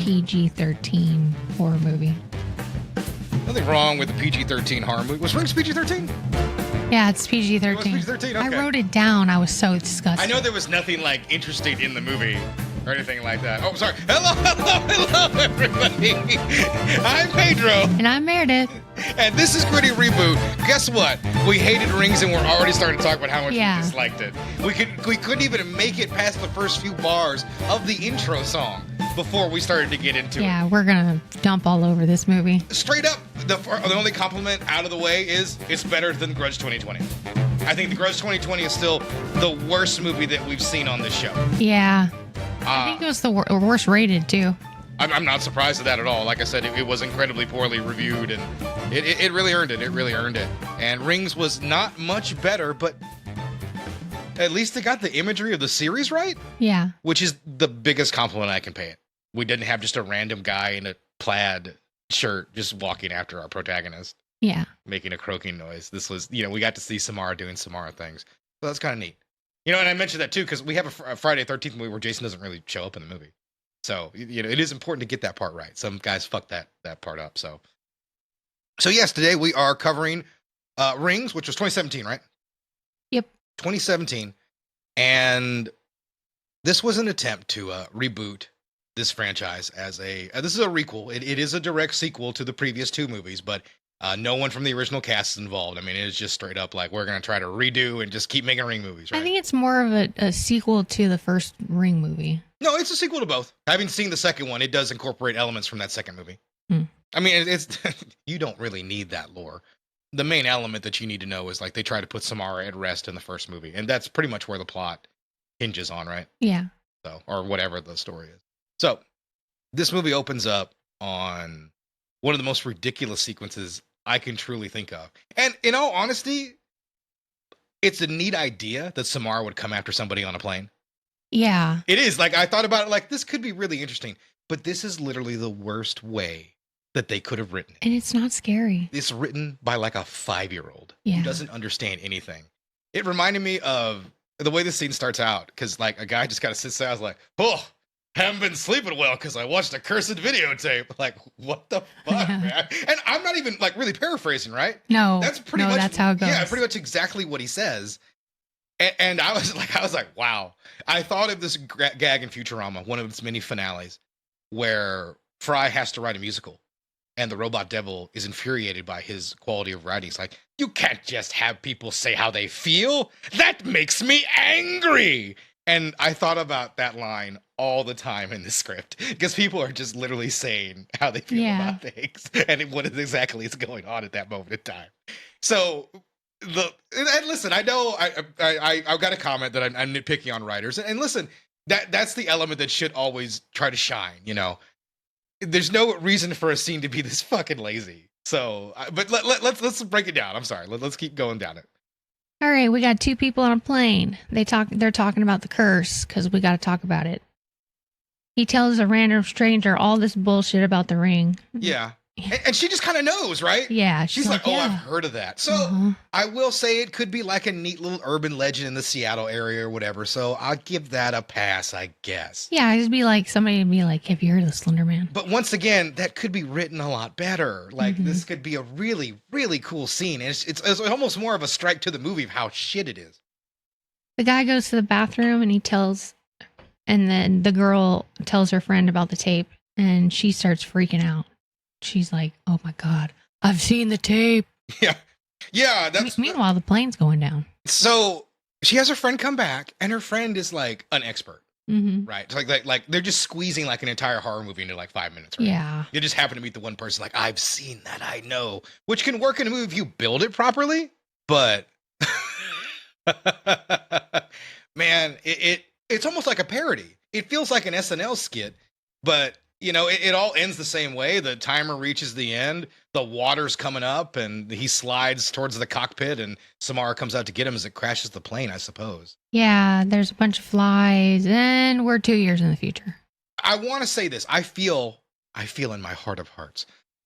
PG-13 horror movie. Nothing wrong with the PG-13 horror movie. Was Rings PG-13? Yeah, it's PG-13. It was PG-13, okay. I wrote it down. I was so disgusted. I know there was nothing like interesting in the movie or anything like that. Oh, sorry. Hello, everybody. I'm Pedro. And I'm Meredith. And this is Gritty Reboot. Guess what? We hated Rings and we're already starting to talk about how much we disliked it. We couldn't even make it past the first few bars of the intro song before we started to get into it. Yeah, we're going to dump all over this movie. Straight up, the only compliment out of the way is it's better than Grudge 2020. I think the Grudge 2020 is still the worst movie that we've seen on this show. Yeah. I think it was the worst rated, too. I'm not surprised at that at all. Like I said, it was incredibly poorly reviewed, and it really earned it. It really earned it. And Rings was not much better, but at least it got the imagery of the series right. Yeah. Which is the biggest compliment I can pay it. We didn't have just a random guy in a plaid shirt just walking after our protagonist. Yeah. Making a croaking noise. This was, we got to see Samara doing Samara things. So that's kind of neat. And I mentioned that too, because we have a Friday 13th movie where Jason doesn't really show up in the movie. So, it is important to get that part right. Some guys fuck that part up. So yes, today we are covering Rings, which was 2017, right? Yep. 2017. And this was an attempt to reboot this franchise as this is a requel. It is a direct sequel to the previous two movies, but no one from the original cast is involved. I mean, it is just straight up like, we're going to try to redo and just keep making Ring movies, right? I think it's more of a sequel to the first Ring movie. No, it's a sequel to both. Having seen the second one, it does incorporate elements from that second movie. I mean, it's you don't really need that lore. The main element that you need to know is like they try to put Samara at rest in the first movie, and that's pretty much where the plot hinges on, right? Yeah. So, or whatever the story is. So, this movie opens up on one of the most ridiculous sequences I can truly think of. And in all honesty, it's a neat idea that Samara would come after somebody on a plane. Yeah. It is. Like, I thought about it, like, this could be really interesting, but this is literally the worst way that they could have written it. And it's not scary. It's written by like a 5-year-old who doesn't understand anything. It reminded me of the way the scene starts out, because like a guy just kind of sits there. I was like, oh, haven't been sleeping well because I watched a cursed videotape. Like, what the fuck, man? And I'm not even like really paraphrasing, right? No, that's pretty much that's how it goes. Yeah, pretty much exactly what he says. And I was like, wow. I thought of this gag in Futurama, one of its many finales, where Fry has to write a musical, and the robot devil is infuriated by his quality of writing. He's like, you can't just have people say how they feel. That makes me angry. And I thought about that line all the time in the script, because people are just literally saying how they feel about things and what exactly is going on at that moment in time. So, and listen, I know I've got a comment that I'm nitpicking on writers, and listen, that's the element that should always try to shine. There's no reason for a scene to be this fucking lazy. So, but let's break it down. I'm sorry. Let's keep going down it. All right, we got two people on a plane. They're talking about the curse because we got to talk about it. He tells a random stranger all this bullshit about the ring. Yeah. And she just kind of knows, right? Yeah. She's like, oh, I've heard of that. So I will say it could be like a neat little urban legend in the Seattle area or whatever. So I'll give that a pass, I guess. Yeah, it'd be like somebody would be like, have you heard of the Slender Man? But once again, that could be written a lot better. Like this could be a really, really cool scene. And it's almost more of a strike to the movie of how shit it is. The guy goes to the bathroom and then the girl tells her friend about the tape, and she starts freaking out. She's like, oh my God, I've seen the tape. Yeah. Yeah. Meanwhile, the plane's going down. So she has her friend come back, and her friend is like an expert. Right. So like they're just squeezing like an entire horror movie into like 5 minutes. Right? Yeah. You just happen to meet the one person like, I've seen that, I know, which can work in a movie if you build it properly. But man, it's almost like a parody. It feels like an SNL skit, but it all ends the same way. The timer reaches the end, the water's coming up, and he slides towards the cockpit, and Samara comes out to get him as it crashes the plane, I suppose. Yeah, there's a bunch of flies, and we're 2 years in the future. I want to say this. I feel in my heart of hearts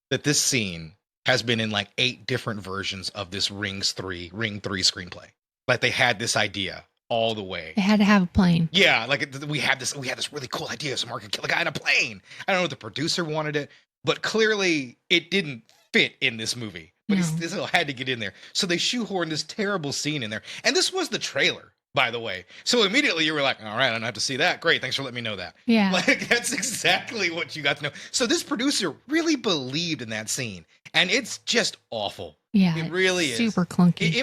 that this scene has been in like 8 different versions of this Ring 3 screenplay. Like they had this idea all the way. They had to have a plane. Yeah, like we had this really cool idea. So Mark could kill a guy in a plane. I don't know if the producer wanted it, but clearly it didn't fit in this movie. But No. he still had to get in there. So they shoehorned this terrible scene in there. And this was the trailer, by the way. So immediately you were like, all right, I don't have to see that. Great, thanks for letting me know that. Yeah. Like, that's exactly what you got to know. So this producer really believed in that scene. And it's just awful. Yeah. It really is. Super clunky.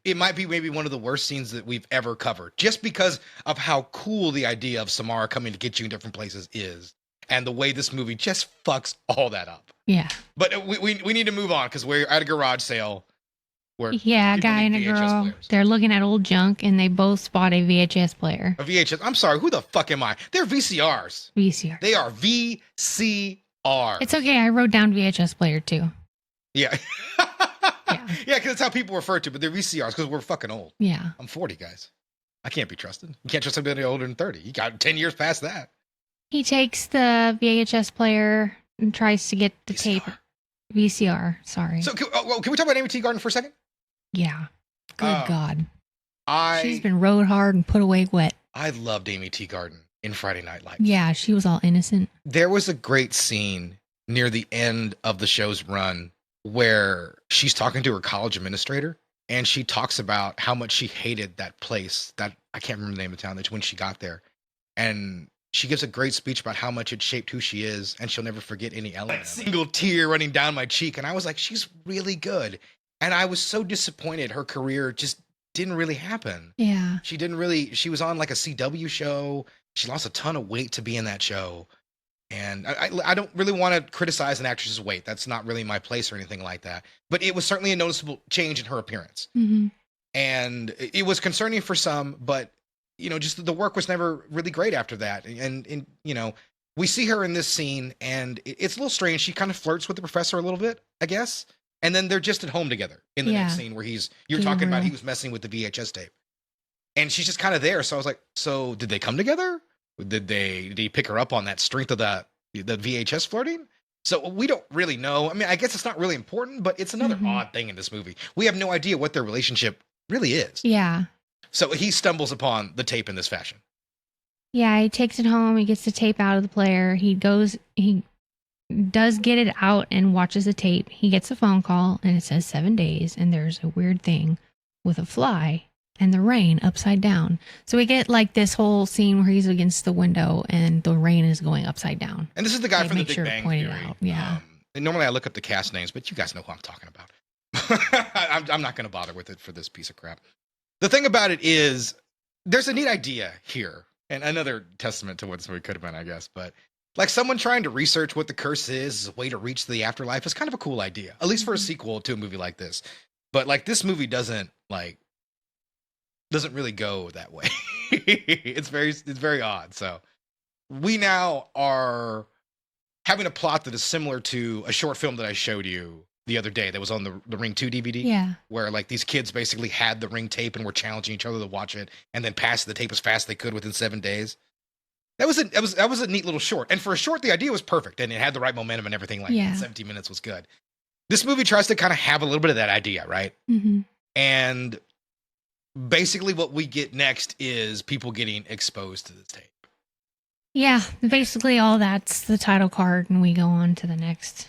It might be maybe one of the worst scenes that we've ever covered, just because of how cool the idea of Samara coming to get you in different places is, and the way this movie just fucks all that up. Yeah. But we need to move on because we're at a garage sale. Where Yeah, a people guy need and a VHS girl. players. They're looking at old junk and they both spot a VHS player. A VHS. I'm sorry, who the fuck am I? They're VCRs. VCR. They are VCRs. It's okay. I wrote down VHS player too. Yeah. Yeah. Yeah, because that's how people refer to it, but they're VCRs because we're fucking old. Yeah. I'm 40, guys. I can't be trusted. You can't trust somebody older than 30. You got 10 years past that. He takes the VHS player and tries to get the VCR. tape. VCR. Sorry. So, can we talk about Amy T. Garden for a second? Yeah. Good God. She's I been rode hard and put away wet. loved Amy T. Garden in Friday Night Lights. Yeah, she was all innocent. There was a great scene near the end of the show's run where she's talking to her college administrator and she talks about how much she hated that place, that I can't remember the name of the town, that's when she got there. And she gives a great speech about how much it shaped who she is and she'll never forget any element. That single tear running down my cheek. And I was like, she's really good. And I was so disappointed her career just didn't really happen. Yeah. She was on like a CW show. She lost a ton of weight to be in that show. And I don't really want to criticize an actress's weight. That's not really my place or anything like that. But it was certainly a noticeable change in her appearance. Mm-hmm. And it was concerning for some, but, you know, just the work was never really great after that. And you know, we see her in this scene and it's a little strange. She kind of flirts with the professor a little bit, I guess. And then they're just at home together in the next scene where you're talking about he was messing with the VHS tape. And she's just kind of there. So I was like, so did they come together? Did he pick her up on that strength of the VHS flirting? So we don't really know. I mean, I guess it's not really important, but it's another odd thing in this movie. We have no idea what their relationship really is. Yeah. So he stumbles upon the tape in this fashion. Yeah, he takes it home. He gets the tape out of the player. He does get it out and watches the tape. He gets a phone call and it says 7 days. And there's a weird thing with a fly and the rain upside down. So we get like this whole scene where he's against the window and the rain is going upside down. And this is the guy They from the make Big sure to Bang point it Theory. out, yeah. And normally I look up the cast names, but you guys know who I'm talking about. I'm not going to bother with it for this piece of crap. The thing about it is there's a neat idea here. And another testament to what this movie could have been, I guess. But like someone trying to research what the curse is as a way to reach the afterlife is kind of a cool idea, at least for a sequel to a movie like this. But like this movie doesn't really go that way. It's very odd. So we now are having a plot that is similar to a short film that I showed you the other day that was on the Ring 2 DVD. Yeah. Where like these kids basically had the Ring tape and were challenging each other to watch it and then pass the tape as fast as they could within 7 days. That was a neat little short. And for a short, the idea was perfect and it had the right momentum and everything like that. 17 minutes was good. This movie tries to kind of have a little bit of that idea, right? Mm-hmm. And basically what we get next is people getting exposed to this tape. Yeah, basically all that's the title card and we go on to the next.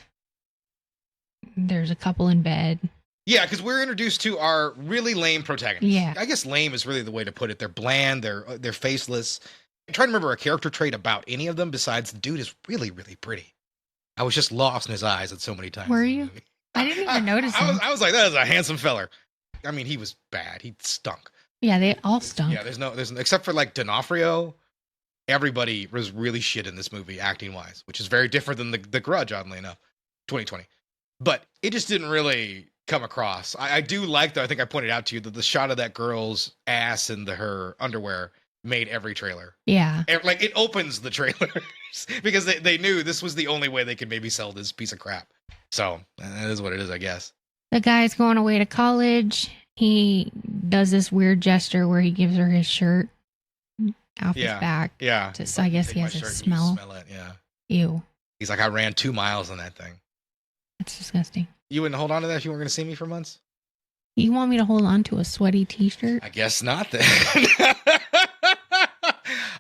There's a couple in bed. Yeah, because we're introduced to our really lame protagonists. Yeah. I guess lame is really the way to put it. They're bland, they're faceless. I'm trying to remember a character trait about any of them besides the dude is really, really pretty. I was just lost in his eyes at so many times. Were you? I didn't even notice him. I was like, that is a handsome feller. I mean, he was bad. He stunk. Yeah, they all stunk. Yeah, there's no except for like D'Onofrio, everybody was really shit in this movie acting wise, which is very different than the Grudge, oddly enough, 2020. But it just didn't really come across. I do like, though, I think I pointed out to you that the shot of that girl's ass and her underwear made every trailer. Yeah. Like it opens the trailers because they knew this was the only way they could maybe sell this piece of crap. So that is what it is, I guess. The guy's going away to college. He does this weird gesture where he gives her his shirt off his back. Yeah. So I guess he has a smell. Smell it, yeah. Ew. He's like, I ran 2 miles on that thing. That's disgusting. You wouldn't hold on to that if you weren't going to see me for months? You want me to hold on to a sweaty t-shirt? I guess not then.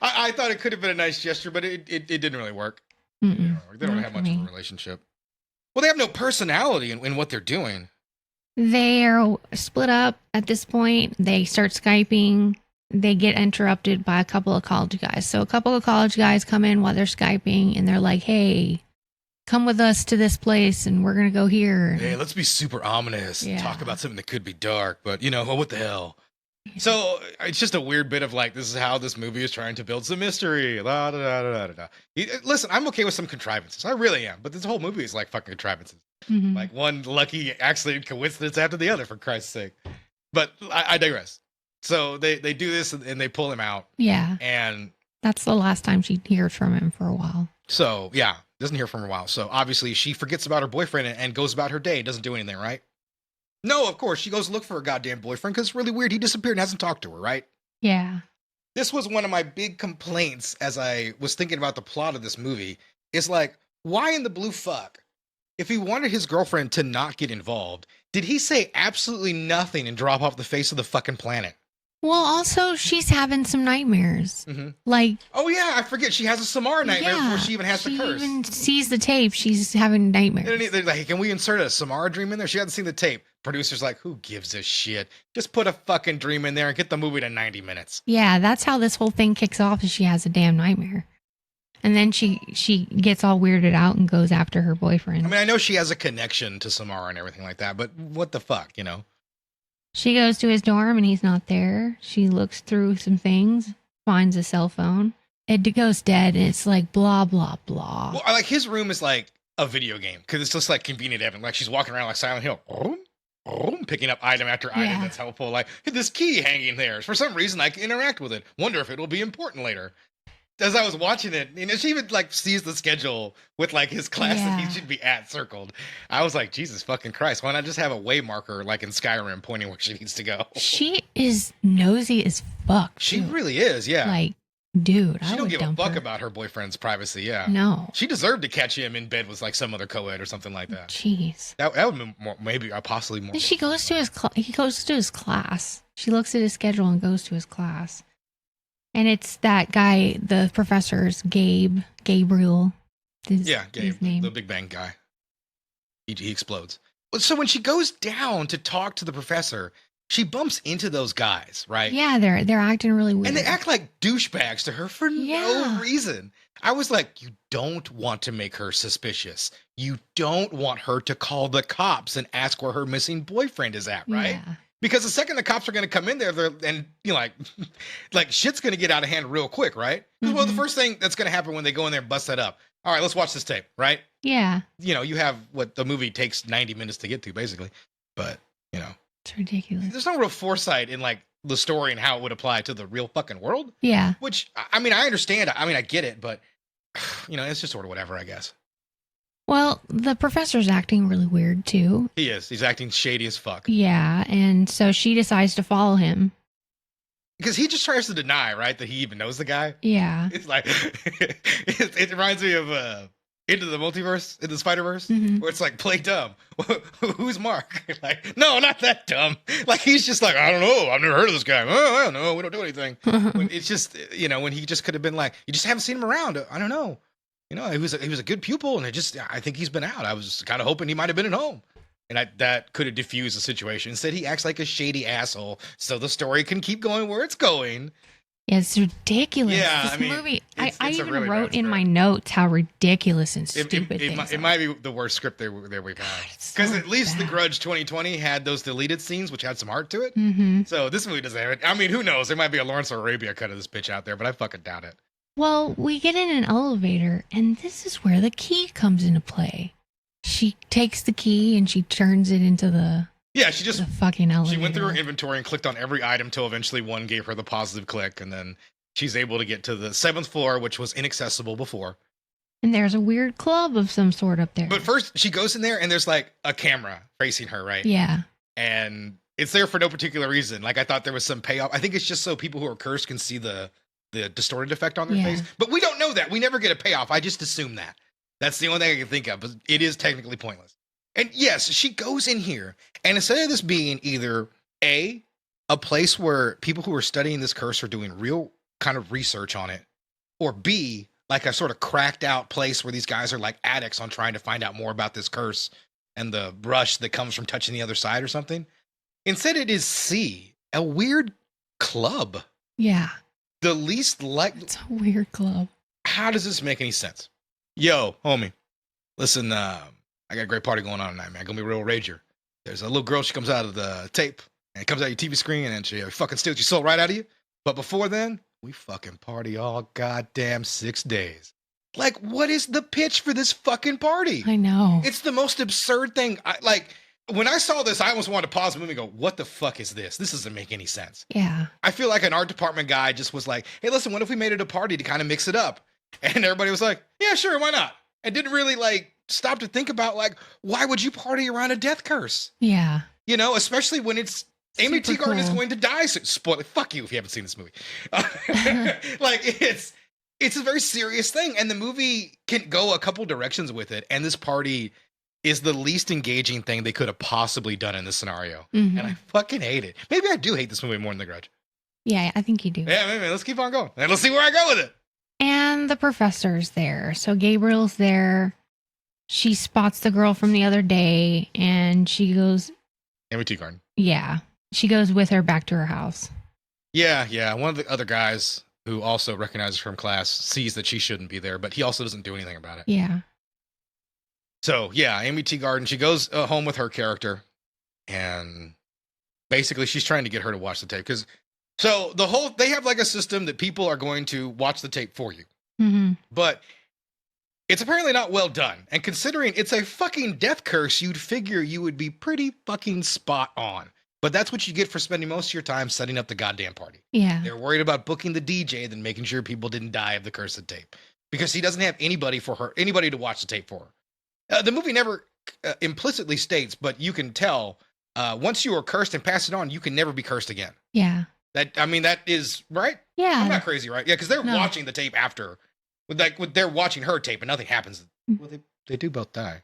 I thought it could have been a nice gesture, but it didn't really work. Mm-mm. They don't Not have for much of me. a relationship. Well, they have no personality in what they're doing. They are split up at this point. They start Skyping. They get interrupted by a couple of college guys. So a couple of college guys come in while they're Skyping and they're like, hey, come with us to this place and we're going to go here. Hey, let's be super ominous and Yeah. talk about something that could be dark, but well, what the hell? So it's just a weird bit of like, this is how this movie is trying to build some mystery. La, da, da, da, da, da. Listen, I'm okay with some contrivances. I really am. But this whole movie is like fucking contrivances. Mhm. Like one lucky accident coincidence after the other, for Christ's sake. But I digress. So they do this and they pull him out. Yeah. And That's the last time she hears from him for a while. so, yeah, doesn't hear from her a while. So obviously she forgets about her boyfriend and goes about her day. Doesn't do anything, right? No, of course. She goes to look for her goddamn boyfriend because it's really weird. He disappeared and hasn't talked to her, right? Yeah. This was one of my big complaints as I was thinking about the plot of this movie. It's like, why in the blue fuck? If he wanted his girlfriend to not get involved, did he say absolutely nothing and drop off the face of the fucking planet? Well, also, she's having some nightmares. Mhm. Like, Oh, yeah, I forget. She has a Samara nightmare yeah, before she even has the curse. She even sees the tape. She's having nightmares. And they're like, can we insert a Samara dream in there? She hasn't seen the tape. Producer's like, who gives a shit? Just put a fucking dream in there and get the movie to 90 minutes. Yeah, that's how this whole thing kicks off. Is she has a damn nightmare, and then she gets all weirded out and goes after her boyfriend. I mean, I know she has a connection to Samara and everything like that, but what the fuck, She goes to his dorm and he's not there. She looks through some things, finds a cell phone. It goes dead, and it's like blah blah blah. Well, like his room is like a video game because it's just like convenient Evan. Like she's walking around like Silent Hill, picking up item after item Yeah. that's helpful. Like this key hanging there. For some reason, I can interact with it. Wonder if it will be important later. As I was watching it, she even like sees the schedule with like his class that Yeah. he should be at circled. I was like, Jesus fucking Christ, why not just have a way marker like in Skyrim pointing where she needs to go? She is nosy as fuck. She too. really is, yeah. Like, dude, She I don't would give a dump fuck her. about her boyfriend's privacy, yeah. No. She deserved to catch him in bed with like some other co-ed or something like that. Jeez. That would be more, maybe possibly more. Then she goes to his he goes to his class. She looks at his schedule and goes to his class. And it's that guy, the professor's Gabriel. Yeah, Gabe, his name. the Big Bang guy. He explodes. So when she goes down to talk to the professor, she bumps into those guys, right? Yeah, they're acting really weird. And they act like douchebags to her for no Yeah. reason. I was like, you don't want to make her suspicious. You don't want her to call the cops and ask where her missing boyfriend is at, right? Yeah. Because the second the cops are going to come in there, and like shit's going to get out of hand real quick, right? 'Cause, well, the Mhm. first thing that's going to happen when they go in there and bust that up. All right, let's watch this tape, right? Yeah. You have what the movie takes 90 minutes to get to, basically. But It's ridiculous. there's no real foresight in like the story and how it would apply to the real fucking world. Yeah. Which I mean, I understand. I mean, I get it, but it's just sort of whatever, I guess. Well, the professor's acting really weird too. He is. He's acting shady as fuck. Yeah, and so she decides to follow him. Because he just tries to deny, right, that he even knows the guy. Yeah. It's like it reminds me of Into the Multiverse, in the Spider-Verse, Mhm. where it's like, play dumb. Who's Mark? Like, no, not that dumb. Like he's just like, I don't know, I've never heard of this guy. Oh, I don't know, we don't do anything. When it's just when he just could have been like, you just haven't seen him around. I don't know. He was a good pupil, and I think he's been out. I was kind of hoping he might have been at home. And that could have diffused the situation. Instead, he acts like a shady asshole, so the story can keep going where it's going. Yeah, it's ridiculous. Yeah, this I mean, movie. it's I a even really wrote bad in my script. notes how ridiculous and stupid It things might be the worst script that we've had. it's Because so at least The bad. Grudge 2020 had those deleted scenes, which had some heart to it. Mm-hmm. So this movie doesn't have it. I mean, who knows? There might be a Lawrence Arabia cut of this bitch out there, but I fucking doubt it. Well, we get in an elevator, and this is where the key comes into play. She takes the key and she turns it into the Yeah, she just fucking elevator. she went through her inventory and clicked on every item till eventually one gave her the positive click, and then she's able to get to the 7th floor, which was inaccessible before. And there's a weird club of some sort up there. But first, she goes in there and there's like a camera facing her, right? Yeah. And it's there for no particular reason. Like I thought there was some payoff. I think it's just so people who are cursed can see the distorted effect on their Yeah. face. But we don't know that. We never get a payoff. I just assume that. That's the only thing I can think of. But it is technically pointless. And yes, she goes in here, and instead of this being either a place where people who are studying this curse are doing real kind of research on it, or B, like a sort of cracked out place where these guys are like addicts on trying to find out more about this curse and the rush that comes from touching the other side or something. Instead, it is C, a weird club. Yeah. The least like. It's a weird club. How does this make any sense? Yo, homie, listen, I got a great party going on tonight, man. Gonna be a real rager. There's a little girl, she comes out of the tape and comes out your TV screen and she fucking steals your soul right out of you. But before then, we fucking party all goddamn 6 days. Like, what is the pitch for this fucking party? I know. It's the most absurd thing. When I saw this, I almost wanted to pause the movie and go, what the fuck is this? This doesn't make any sense. Yeah. I feel like an art department guy just was like, hey, listen, what if we made it a party to kind of mix it up? And everybody was like, yeah, sure, why not? And didn't really stop to think about why would you party around a death curse? Yeah. You know, especially when it's Amy Super Teagarden is cool. going to die. So, spoiler, fuck you if you haven't seen this movie. It's a very serious thing. And the movie can go a couple directions with it. And this party is the least engaging thing they could have possibly done in this scenario. Mhm. And I fucking hate it. Maybe I do hate this movie more than The Grudge. Yeah, I think you do. Yeah, maybe. Let's keep on going. And let's see where I go with it. And the professor's there. So Gabriel's there. She spots the girl from the other day and she goes, Amy Teagarden. yeah. She goes with her back to her house. Yeah. One of the other guys who also recognizes her from class sees that she shouldn't be there, but he also doesn't do anything about it. Yeah. So, yeah, Amy Teagarden, she goes home with her character, and basically she's trying to get her to watch the tape. They have a system that people are going to watch the tape for you. Mm-hmm. But it's apparently not well done. And considering it's a fucking death curse, you'd figure you would be pretty fucking spot on. But that's what you get for spending most of your time setting up the goddamn party. Yeah. They're worried about booking the DJ than making sure people didn't die of the cursed tape. Because he doesn't have anybody to watch the tape for her. The movie never implicitly states, but you can tell once you are cursed and pass it on, you can never be cursed again. Yeah. That is right. Yeah. I'm not crazy, right? Yeah, because they're No. watching the tape after, they're watching her tape and nothing happens. Well, they do both die.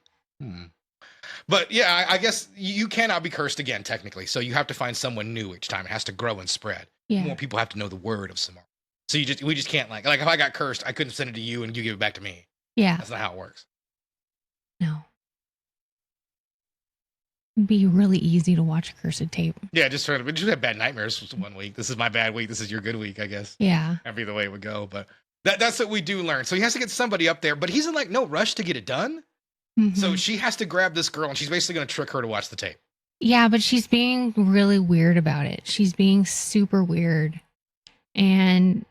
But yeah, I guess you cannot be cursed again technically. So you have to find someone new each time. It has to grow and spread. Yeah. More people have to know the word of Samara. So we just can't like if I got cursed, I couldn't send it to you and you give it back to me. Yeah. That's not how it works. No. It'd be really easy to watch a cursed tape. Yeah, just have bad nightmares 1 week. This is my bad week. This is your good week, I guess. Yeah. That'd be the way it would go. But that's what we do learn. So he has to get somebody up there, but he's in no rush to get it done. Mhm. So she has to grab this girl and she's basically going to trick her to watch the tape. Yeah, but she's being really weird about it. She's being super weird. And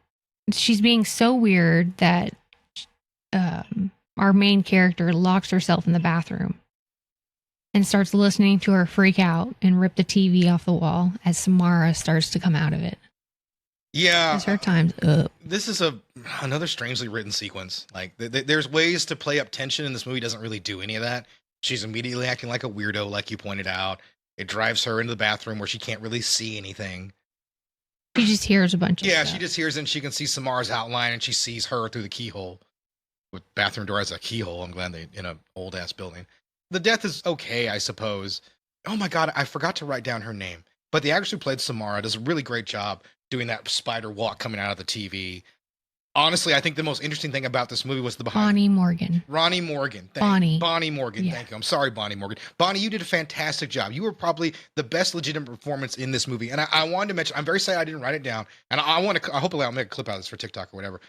she's being so weird that our main character locks herself in the bathroom and starts listening to her freak out and rip the TV off the wall as Samara starts to come out of it. Yeah. Because her time's up. This is another strangely written sequence. There's ways to play up tension, and this movie doesn't really do any of that. She's immediately acting like a weirdo, like you pointed out. It drives her into the bathroom where she can't really see anything. She just hears a bunch of stuff. She just hears and she can see Samara's outline, and she sees her through the keyhole. With bathroom door as a keyhole. I'm glad they in an old ass building. The death is okay, I suppose. Oh my god, I forgot to write down her name. But the actress who played Samara does a really great job doing that spider walk coming out of the TV. Honestly, I think the most interesting thing about this movie was the behind. Bonnie Morgan. Bonnie Morgan. Bonnie Morgan. Yeah. Thank you. I'm sorry, Bonnie Morgan. Bonnie, you did a fantastic job. You were probably the best legitimate performance in this movie. And I wanted to mention, I'm very sad I didn't write it down. And I hopefully I'll make a clip out of this for TikTok or whatever.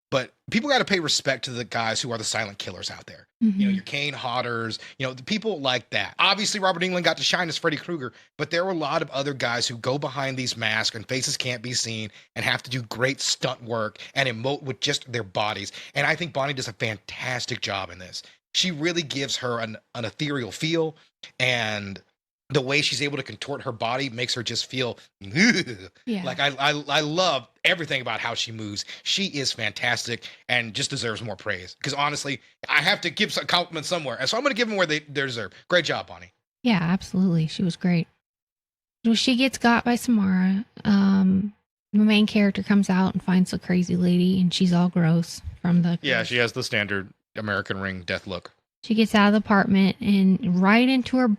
But people got to pay respect to the guys who are the silent killers out there. Mm-hmm. Your Kane Hodders, the people like that. Obviously, Robert Englund got to shine as Freddy Krueger, but there were a lot of other guys who go behind these masks and faces can't be seen and have to do great stunt work and emote with just their bodies. And I think Bonnie does a fantastic job in this. She really gives her an ethereal feel, and the way she's able to contort her body makes her just feel Yeah. like I love everything about how she moves. She is fantastic and just deserves more praise. Because honestly, I have to give some compliments somewhere, and so I'm going to give them where they deserve. Great job, Bonnie. Yeah, absolutely. She was great. So she gets got by Samara. The main character comes out and finds the crazy lady, and she's all gross from the. Yeah, she has the standard American Ring death look. She gets out of the apartment and right into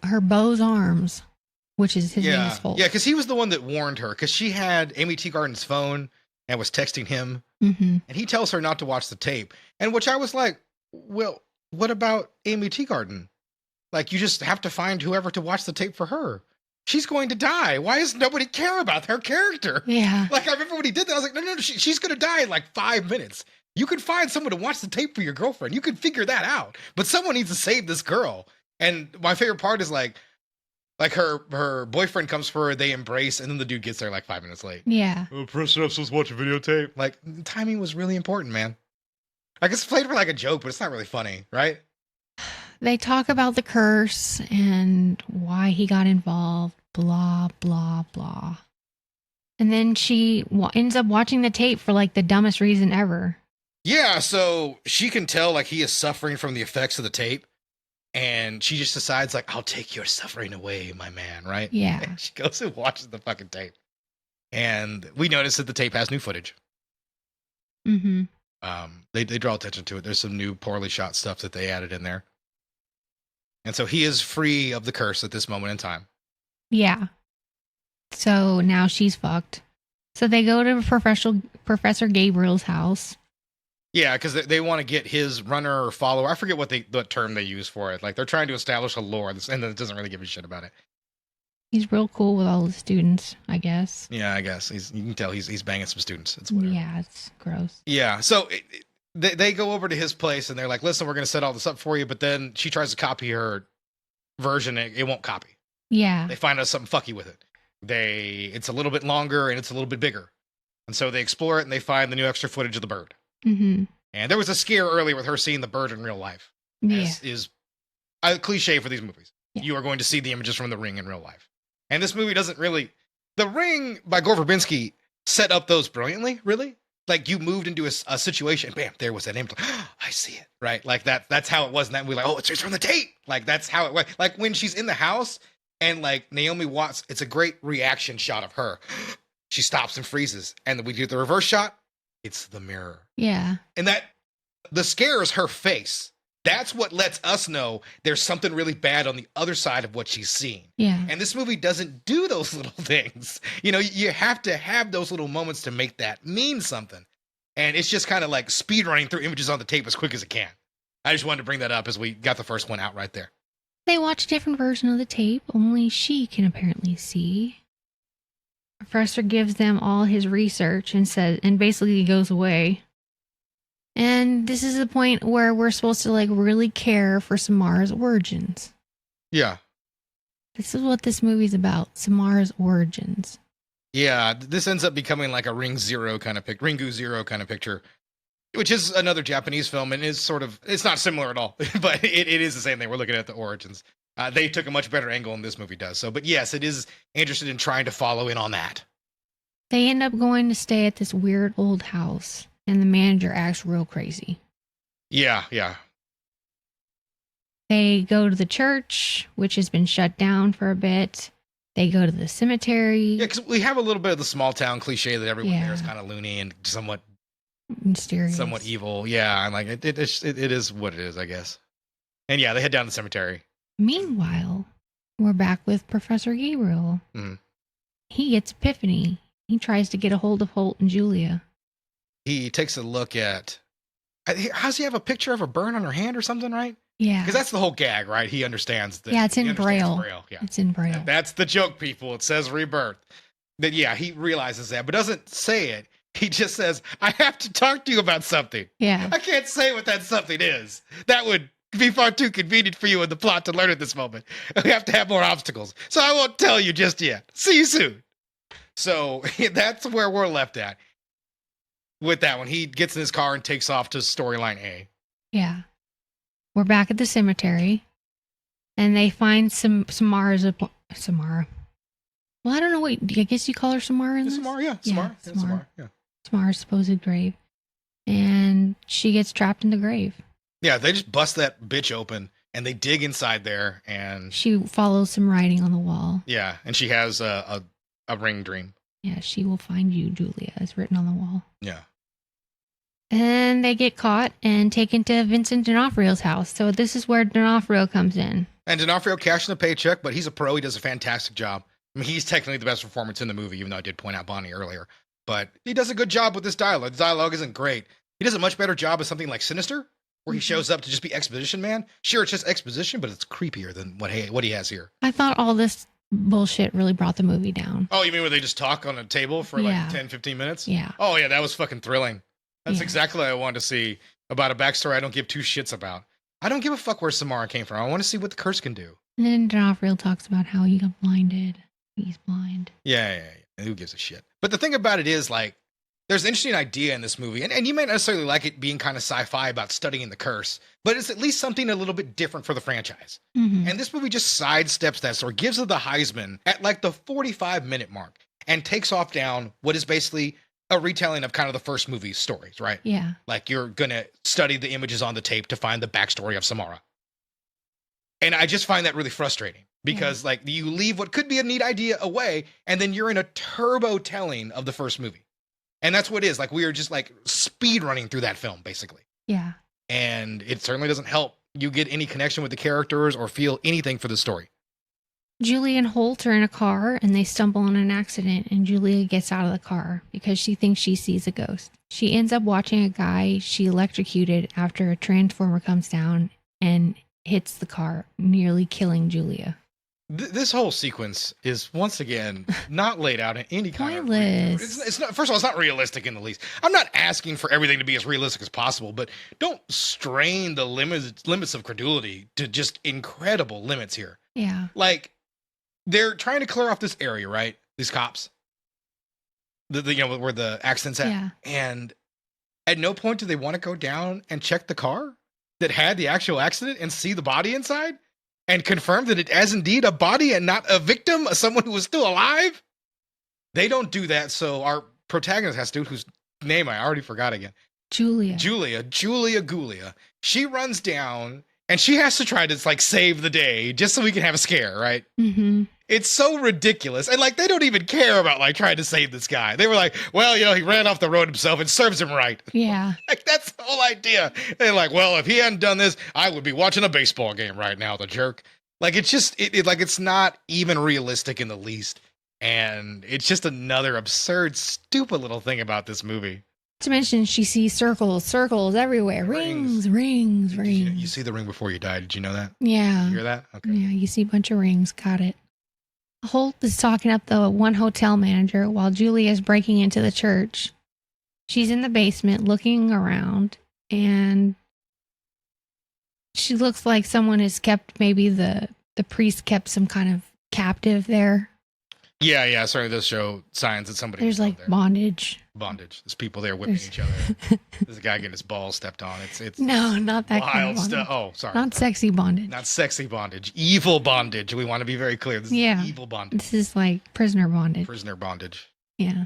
her beau's arms, which is his name is Folk. Yeah, because he was the one that warned her, because she had Amy Teagarden's phone and was texting him, and he tells her not to watch the tape, and which I was like, well, what about Amy Teagarden? Like, you just have to find whoever to watch the tape for her. She's going to die. Why does nobody care about her character? Yeah. Like, I remember when he did that, I was like, no, she's going to die in like 5 minutes. You could find someone to watch the tape for your girlfriend. You could figure that out. But someone needs to save this girl. And my favorite part is like her boyfriend comes for her, they embrace, and then the dude gets there like 5 minutes late. Yeah. Oh, Preston, I'm supposed to watch a videotape. Like, timing was really important, man. I guess played for like a joke, but it's not really funny, right? They talk about the curse and why he got involved, blah, blah, blah. And then she ends up watching the tape for like the dumbest reason ever. Yeah, so she can tell like he is suffering from the effects of the tape. And she just decides like, I'll take your suffering away, my man, right? Yeah. And she goes and watches the fucking tape. And we notice that the tape has new footage. Mm-hmm. They draw attention to it. There's some new poorly shot stuff that they added in there. And so he is free of the curse at this moment in time. Yeah. So now she's fucked. So they go to Professor Gabriel's house. Yeah, because they want to get his runner or follower. I forget what term they use for it. Like, they're trying to establish a lore, and then it doesn't really give a shit about it. He's real cool with all the students, I guess. Yeah, I guess. You can tell he's banging some students. It's whatever. Yeah, it's gross. Yeah, so they go over to his place, and they're like, listen, we're going to set all this up for you. But then she tries to copy her version. It won't copy. Yeah. They find out something fucky with it. It's a little bit longer, and it's a little bit bigger. And so they explore it, and they find the new extra footage of the bird. Mm-hmm. And there was a scare earlier with her seeing the bird in real life. Yeah. Is a cliche for these movies. Yeah. You are going to see the images from The Ring in real life. And this movie doesn't really... The Ring by Gore Verbinski set up those brilliantly, really. Like, you moved into a situation, bam, there was that image. I see it, right? Like, that's how it was in that movie. Like, oh, it's from the tape. Like, that's how it was. Like, when she's in the house and, like, Naomi Watts, it's a great reaction shot of her. She stops and freezes. And then we do the reverse shot. It's the mirror. Yeah. And the scare is her face. That's what lets us know there's something really bad on the other side of what she's seeing. Yeah. And this movie doesn't do those little things. You know, you have to have those little moments to make that mean something. And it's just kind of like speed running through images on the tape as quick as it can. I just wanted to bring that up as we got the first one out right there. They watch a different version of the tape, only she can apparently see. Professor gives them all his research and basically goes away. And this is the point where we're supposed to like really care for Samara's origins. Yeah. This is what this movie's about, Samara's origins. Yeah, this ends up becoming like a Ringu Zero kind of picture, which is another Japanese film and is sort of, it's not similar at all, but it is the same thing. We're looking at the origins. They took a much better angle than this movie does. So, but yes, it is interested in trying to follow in on that. They end up going to stay at this weird old house, and the manager acts real crazy. Yeah, yeah. They go to the church, which has been shut down for a bit. They go to the cemetery. Yeah, because we have a little bit of the small town cliche that everyone there is kind of loony and somewhat mysterious, somewhat evil. Yeah, and like it is what it is, I guess. And yeah, they head down to the cemetery. Meanwhile, we're back with Professor Gabriel. Mm-hmm. He gets epiphany. He tries to get a hold of Holt and Julia. He takes a look at... How's he have a picture of a burn on her hand or something, right? Yeah. Because that's the whole gag, right? He understands that. Yeah, it's in Braille. Yeah. It's in Braille. That's the joke, people. It says rebirth. That, yeah, he realizes that, but doesn't say it. He just says, I have to talk to you about something. Yeah. I can't say what that something is. That would be far too convenient for you in the plot to learn at this moment. We have to have more obstacles. So I won't tell you just yet. See you soon. So that's where we're left at with that one. He gets in his car and takes off to storyline A. Yeah. We're back at the cemetery, and they find Samara. Well, I don't know. Wait, I guess you call her Samara in this? Samara, yeah. Yeah, Samara, yeah. Samara's supposed grave. And she gets trapped in the grave. Yeah, they just bust that bitch open, and they dig inside there, and... She follows some writing on the wall. Yeah, and she has a ring dream. Yeah, she will find you, Julia, is written on the wall. Yeah. And they get caught and taken to Vincent D'Onofrio's house. So this is where D'Onofrio comes in. And D'Onofrio cashing a paycheck, but he's a pro. He does a fantastic job. I mean, he's technically the best performance in the movie, even though I did point out Bonnie earlier. But he does a good job with this dialogue. The dialogue isn't great. He does a much better job of something like Sinister, where he shows up to just be exposition man. Sure, it's just exposition, but it's creepier than what he has here. I thought all this bullshit really brought the movie down. Oh, you mean where they just talk on a table for like 10, 15 minutes? Yeah. Oh, yeah, that was fucking thrilling. That's exactly what I wanted to see about a backstory I don't give two shits about. I don't give a fuck where Samara came from. I want to see what the curse can do. And then D'Onofrio talks about how he got blinded. He's blind. Yeah. Who gives a shit? But the thing about it is, like, there's an interesting idea in this movie, and you may not necessarily like it being kind of sci-fi about studying the curse, but it's at least something a little bit different for the franchise. Mm-hmm. And this movie just sidesteps that story, gives it the Heisman at like the 45-minute mark, and takes off down what is basically a retelling of kind of the first movie's stories, right? Yeah. Like, you're going to study the images on the tape to find the backstory of Samara. And I just find that really frustrating because, like, you leave what could be a neat idea away, and then you're in a turbo telling of the first movie. And that's what it is. Like, we are just, like, speed running through that film, basically. Yeah. And it certainly doesn't help you get any connection with the characters or feel anything for the story. Julia and Holt are in a car and they stumble in an accident, and Julia gets out of the car because she thinks she sees a ghost. She ends up watching a guy she electrocuted after a transformer comes down and hits the car, nearly killing Julia. This whole sequence is, once again, not laid out in any kind of... Pointless. It's not, first of all, it's not realistic in the least. I'm not asking for everything to be as realistic as possible, but don't strain the limits of credulity to just incredible limits here. Yeah. Like, they're trying to clear off this area, right? These cops. Where the accident's at. Yeah. And at no point do they want to go down and check the car that had the actual accident and see the body inside? And confirm that it is indeed a body and not a victim, someone who was still alive? They don't do that, so our protagonist has to, whose name I already forgot again. Julia Gulia. She runs down, and she has to try to, like, save the day, just so we can have a scare, right? Mm-hmm. It's so ridiculous. And, like, they don't even care about, like, trying to save this guy. They were like, well, he ran off the road himself. It serves him right. Yeah. Like, that's the whole idea. They're like, well, if he hadn't done this, I would be watching a baseball game right now, the jerk. Like, it's just, like, it's not even realistic in the least. And it's just another absurd, stupid little thing about this movie. To mention, she sees circles everywhere. Rings. You see the ring before you die. Did you know that? Yeah. You hear that? Okay. Yeah, you see a bunch of rings. Got it. Holt is talking up the one hotel manager while Julia is breaking into the church. She's in the basement looking around, and she looks like someone has kept, maybe the priest kept some kind of captive there. Yeah. Sorry, this show signs that somebody. There's like there. Bondage. There's people there whipping each other. There's a guy getting his balls stepped on. It's no, not that wild kind of stuff. Oh, sorry. Not sexy bondage. Not sexy bondage. Evil bondage. We want to be very clear. This is evil bondage. This is like prisoner bondage. Prisoner bondage. Yeah.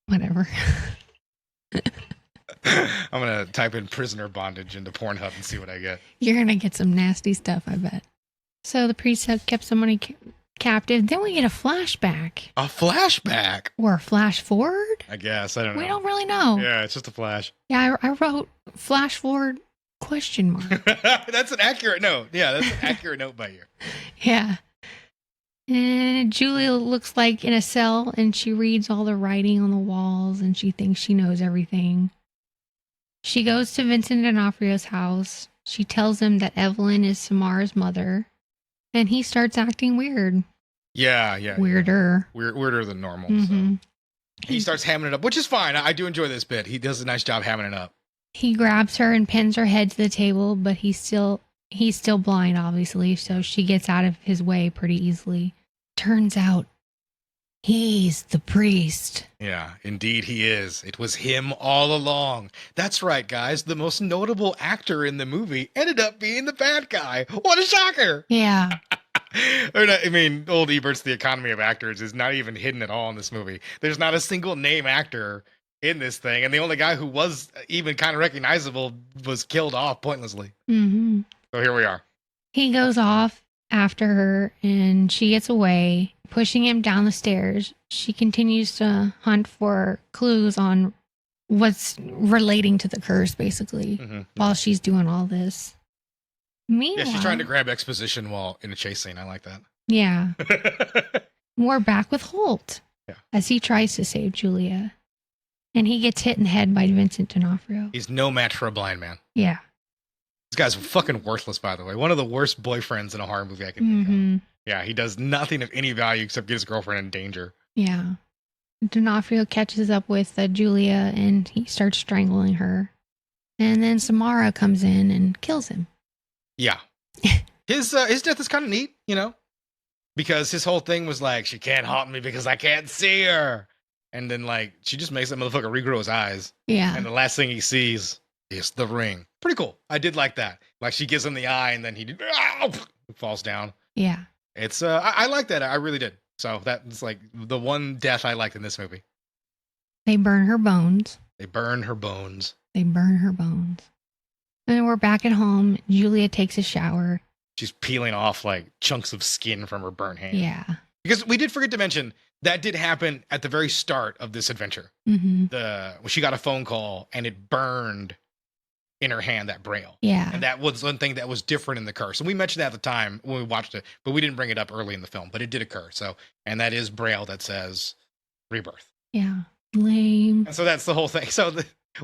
Whatever. I'm going to type in prisoner bondage into Pornhub and see what I get. You're going to get some nasty stuff, I bet. So the priest has kept somebody captive. Then we get a flashback. A flashback? Or a flash forward? I guess. I don't know. We don't really know. Yeah, it's just a flash. Yeah, I wrote flash forward ? That's an accurate note. Yeah, that's an accurate note by you. Yeah. And Julia looks like in a cell, and she reads all the writing on the walls, and she thinks she knows everything. She goes to Vincent D'Onofrio's house. She tells him that Evelyn is Samara's mother, and he starts acting weird. Yeah. Weirder. Weirder than normal. Mm-hmm. So. He starts hamming it up, which is fine. I do enjoy this bit. He does a nice job hamming it up. He grabs her and pins her head to the table, but he's still blind, obviously, so she gets out of his way pretty easily. Turns out, he's the priest. Yeah, indeed he is. It was him all along. That's right, guys. The most notable actor in the movie ended up being the bad guy. What a shocker! Yeah. Old Ebert's The Economy of Actors is not even hidden at all in this movie. There's not a single name actor in this thing, and the only guy who was even kind of recognizable was killed off pointlessly. Mm-hmm. So here we are. He goes off after her, and she gets away, pushing him down the stairs. She continues to hunt for clues on what's relating to the curse, basically, Mm-hmm. while she's doing all this. Meanwhile, Yeah, she's trying to grab exposition while in a chase scene. I like that. Yeah. We're back with Holt as he tries to save Julia. And he gets hit in the head by Vincent D'Onofrio. He's no match for a blind man. Yeah. This guy's fucking worthless, by the way. One of the worst boyfriends in a horror movie I can think of. Yeah, he does nothing of any value except get his girlfriend in danger. Yeah. D'Onofrio catches up with Julia and he starts strangling her. And then Samara comes in and kills him. Yeah. His death is kind of neat, you know? Because his whole thing was like, she can't haunt me because I can't see her. And then, like, she just makes that motherfucker regrow his eyes. Yeah. And the last thing he sees is the ring. Pretty cool. I did like that. Like, she gives him the eye and then he falls down. Yeah. It's, I like that. I really did. So that's like the one death I liked in this movie. They burn her bones. They burn her bones. They burn her bones. And we're back at home. Julia takes a shower. She's peeling off, like, chunks of skin from her burnt hand. Yeah. Because we did forget to mention that did happen at the very start of this adventure. Mm-hmm. When she got a phone call and it burned in her hand, that braille. Yeah. And that was one thing that was different in the curse. And we mentioned that at the time when we watched it, but we didn't bring it up early in the film, but it did occur. So, and that is braille that says rebirth. Yeah. Lame. And so that's the whole thing. So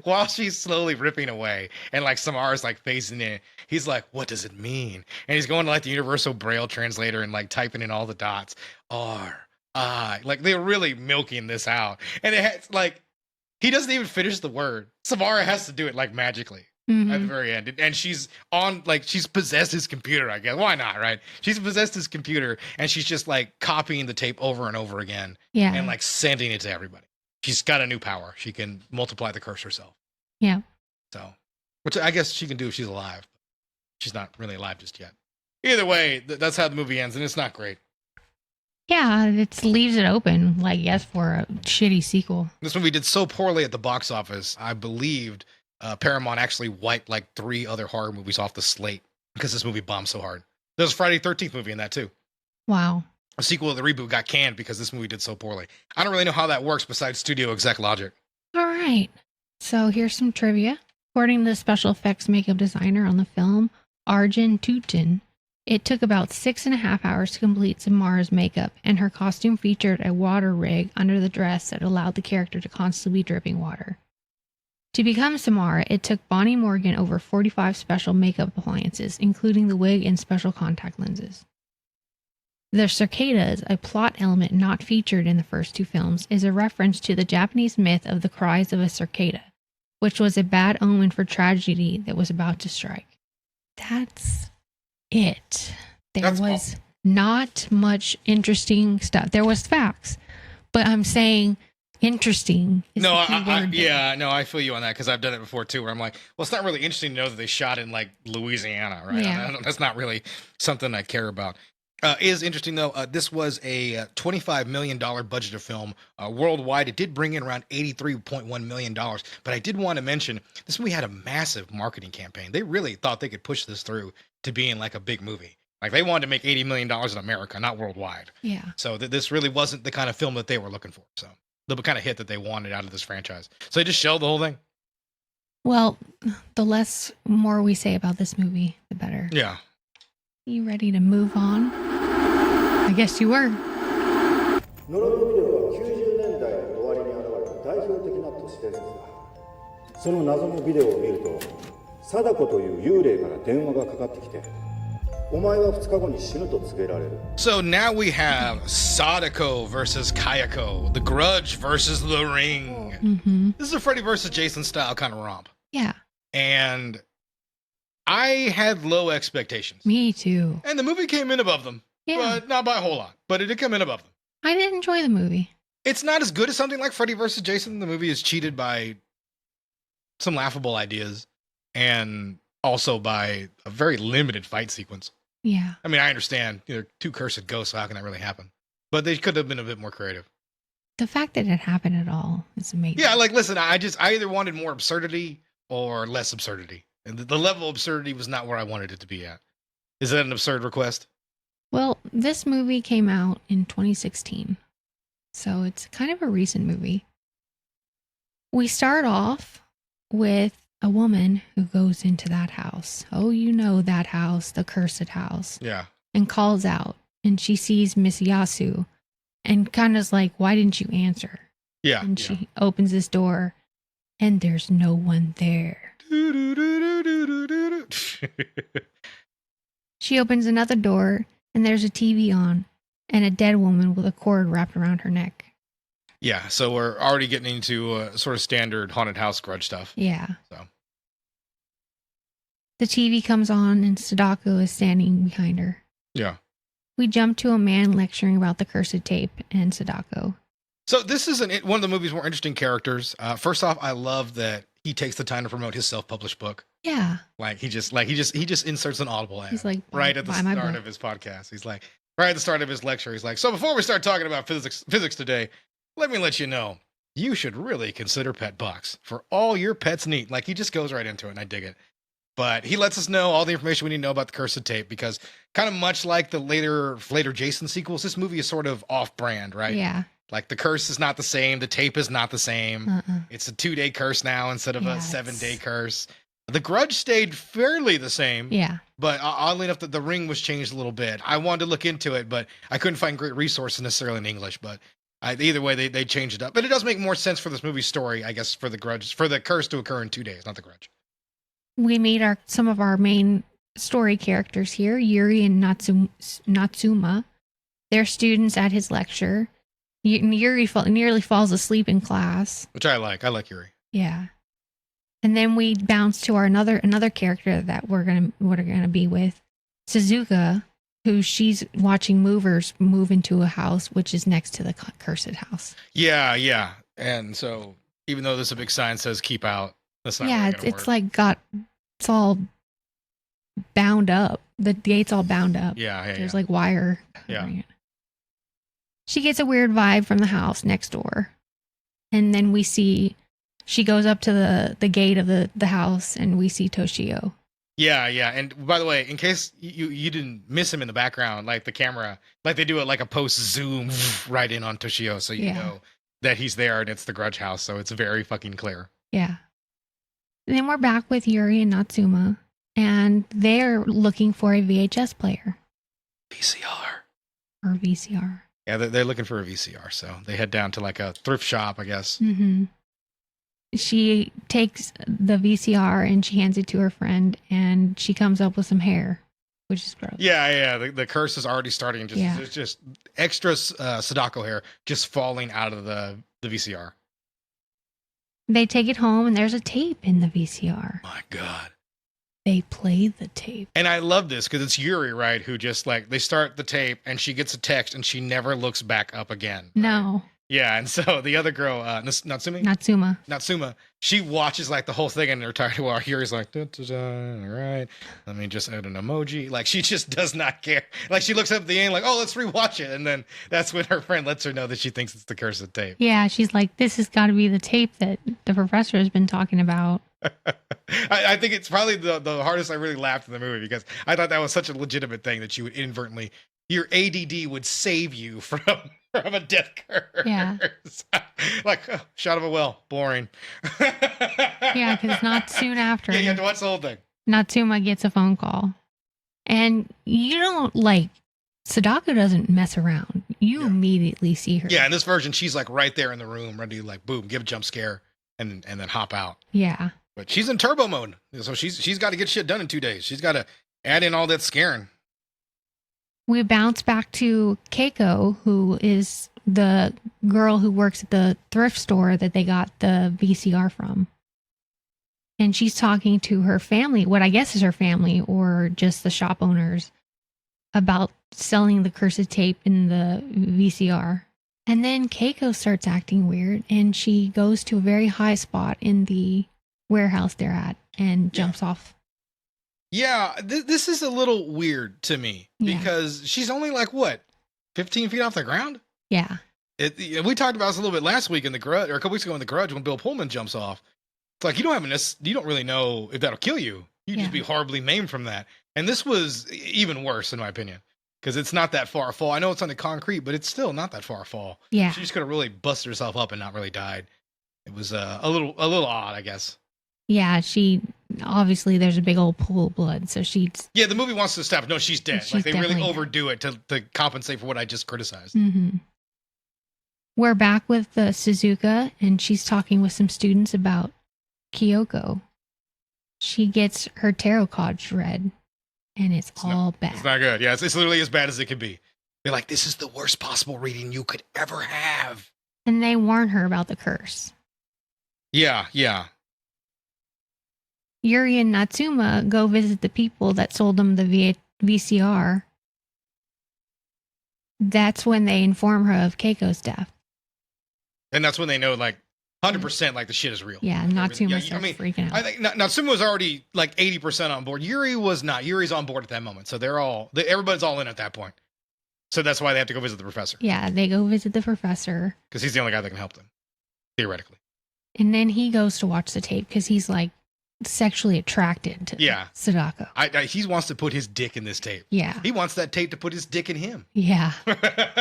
while she's slowly ripping away and like Samara's like facing in, he's like, what does it mean? And he's going to like the universal braille translator and like typing in all the dots. R-I. Like they're really milking this out. And it has like, he doesn't even finish the word. Samara has to do it like magically at the very end. And she's on like, she's possessed his computer, I guess. Why not, right? She's possessed his computer and she's just like copying the tape over and over again. Yeah. And like sending it to everybody. She's got a new power. She can multiply the curse herself. Yeah. So, which I guess she can do if she's alive. She's not really alive just yet. Either way, that's how the movie ends, and it's not great. Yeah, it leaves it open, like, yes, for a shitty sequel. This movie did so poorly at the box office, I believed Paramount actually wiped like 3 other horror movies off the slate because this movie bombed so hard. There's a Friday 13th movie in that too. Wow. A sequel to the reboot got canned because this movie did so poorly. I don't really know how that works besides studio exec logic. All right. So here's some trivia. According to the special effects makeup designer on the film, Arjun Tutin, it took about 6.5 hours to complete Samara's makeup, and her costume featured a water rig under the dress that allowed the character to constantly be dripping water. To become Samara, it took Bonnie Morgan over 45 special makeup appliances, including the wig and special contact lenses. The cicadas, a plot element not featured in the first 2 films, is a reference to the Japanese myth of the cries of a cicada, which was a bad omen for tragedy that was about to strike. That's it. There was not much interesting stuff. There was facts, but I'm saying interesting is the key word there. I feel you on that because I've done it before too, where I'm like, well, it's not really interesting to know that they shot in like Louisiana, right? Yeah. That's not really something I care about. Is interesting though. This was a $25 million budgeted film worldwide. It did bring in around $83.1 million. But I did want to mention this movie had a massive marketing campaign. They really thought they could push this through to being like a big movie. Like they wanted to make $80 million in America, not worldwide. Yeah. So this really wasn't the kind of film that they were looking for. So the kind of hit that they wanted out of this franchise. So they just shelved the whole thing. Well, the more we say about this movie, the better. Yeah. You ready to move on? I guess you were. 呪いのビデオは90年代の終わりに現れた代表的な都市伝説だ。その謎のビデオを見ると、貞子という幽霊から電話がかかってきて、お前は2日後に死ぬと告げられる。 So now we have Sadako versus Kayako, the Grudge versus the Ring. Mm-hmm. This is a Freddy versus Jason style kind of romp. Yeah. And I had low expectations. Me too. And the movie came in above them. Yeah. But not by a whole lot. But it did come in above them. I did enjoy the movie. It's not as good as something like Freddy vs. Jason. The movie is cheated by some laughable ideas and also by a very limited fight sequence. Yeah. I mean, I understand they're 2 cursed ghosts, so how can that really happen? But they could have been a bit more creative. The fact that it happened at all is amazing. Yeah, like, listen, I either wanted more absurdity or less absurdity. And the level of absurdity was not where I wanted it to be at. Is that an absurd request? Well, this movie came out in 2016, so it's kind of a recent movie. We start off with a woman who goes into that house. Oh, you know that house, the cursed house. Yeah. And calls out. And she sees Miss Yasu and kind of is like, why didn't you answer? Yeah. And she opens this door and there's no one there. She opens another door and there's a TV on and a dead woman with a cord wrapped around her neck. Yeah, so we're already getting into sort of standard haunted house Grudge stuff. Yeah. So the TV comes on and Sadako is standing behind her. Yeah. We jump to a man lecturing about the cursed tape and Sadako. So this is one of the movie's more interesting characters. First off, I love that he takes the time to promote his self-published book. Yeah. Like he just inserts an Audible ad. He's like, right at the start of his podcast. He's like, right at the start of his lecture, he's like, so before we start talking about physics today, let me let you know, you should really consider Pet Box for all your pets' need. Like he just goes right into it, and I dig it. But he lets us know all the information we need to know about the cursed tape because kind of much like the later Jason sequels, this movie is sort of off-brand, right? Yeah. Like the curse is not the same, the tape is not the same. It's a 2-day curse now instead of a 7-day curse. The Grudge stayed fairly the same. Yeah. But oddly enough, the ring was changed a little bit. I wanted to look into it, but I couldn't find great resources necessarily in English. But either way, they changed it up. But it does make more sense for this movie's story, I guess, for the Grudge, for the curse to occur in 2 days, not the Grudge. We meet some of our main story characters here, Yuri and Natsuma. They're students at his lecture. Yuri nearly falls asleep in class. Which I like. I like Yuri. Yeah. And then we bounce to our another character that we're gonna be with, Suzuka, who she's watching movers move into a house which is next to the cursed house. Yeah, yeah. And so even though there's a big sign that says keep out, that's not really gonna work. It's all bound up. The gate's all bound up. Yeah. There's like wire covering it. She gets a weird vibe from the house next door. And then we see she goes up to the gate of the house and we see Toshio. Yeah. And by the way, in case you didn't miss him in the background, like the camera, like they do it like a post zoom right in on Toshio, so you know that he's there and it's the Grudge house, so it's very fucking clear. Yeah. And then we're back with Yuri and Natsuma, and they're looking for a VHS player. VCR. Yeah, they're looking for a VCR, so they head down to like a thrift shop, I guess. Mm-hmm. She takes the VCR and she hands it to her friend, and she comes up with some hair, which is gross. Yeah. The curse is already starting. There's just extra Sadako hair just falling out of the VCR. They take it home, and there's a tape in the VCR. My God. They play the tape. And I love this because it's Yuri, right? Who just like, they start the tape and she gets a text and she never looks back up again. Right? No. Yeah. And so the other girl, Natsuma, she watches like the whole thing and they're tired. While Yuri's like, da, da, da, all right, let me just add an emoji. Like she just does not care. Like she looks up at the end like, oh, let's rewatch it. And then that's when her friend lets her know that she thinks it's the cursed tape. Yeah. She's like, this has got to be the tape that the professor has been talking about. I think it's probably the hardest I really laughed in the movie because I thought that was such a legitimate thing that you would inadvertently, your ADD would save you from a death curse. Yeah. Like, oh, shot of a well, boring. Yeah, because not soon after. Yeah, you have to watch the whole thing. Natsuma gets a phone call. And you don't Sadako doesn't mess around. You immediately see her. Yeah, in this version, she's like right there in the room, ready to like, boom, give a jump scare and then hop out. Yeah. But she's in turbo mode, so she's got to get shit done in 2 days. She's got to add in all that scaring. We bounce back to Kayako, who is the girl who works at the thrift store that they got the VCR from. And she's talking to her family, what I guess is her family or just the shop owners, about selling the cursed tape in the VCR. And then Keiko starts acting weird, and she goes to a very high spot in the warehouse they're at and jumps off. Yeah, this is a little weird to me because she's only like, 15 feet off the ground? Yeah. We talked about this a little bit last week in The Grudge, or a couple weeks ago in The Grudge when Bill Pullman jumps off. It's like, you don't really know if that'll kill you. You'd just be horribly maimed from that. And this was even worse, in my opinion, because it's not that far a fall. I know it's on the concrete, but it's still not that far a fall. Yeah. She just could have really busted herself up and not really died. It was a little odd, I guess. Yeah, she obviously there's a big old pool of blood, so she's Yeah, the movie wants to establish no, she's dead. She's Like they really definitely dead. overdo it to compensate for what I just criticized. Mm-hmm. We're back with Suzuka, and she's talking with some students about Kayako. She gets her tarot cards read, and it's all bad. It's not good. Yeah, it's literally as bad as it could be. They're like, this is the worst possible reading you could ever have. And they warn her about the curse. Yeah. Yuri and Natsuma go visit the people that sold them the VCR. That's when they inform her of Keiko's death. And that's when they know, like, 100% like the shit is real. Yeah, Natsuma starts freaking out. I think Natsuma was already like 80% on board. Yuri was not. Yuri's on board at that moment. So everybody's all in at that point. So that's why they have to go visit the professor. Yeah, they go visit the professor. Because he's the only guy that can help them, theoretically. And then he goes to watch the tape because he's like sexually attracted to Sadako. He wants to put his dick in this tape. Yeah. He wants that tape to put his dick in him. Yeah.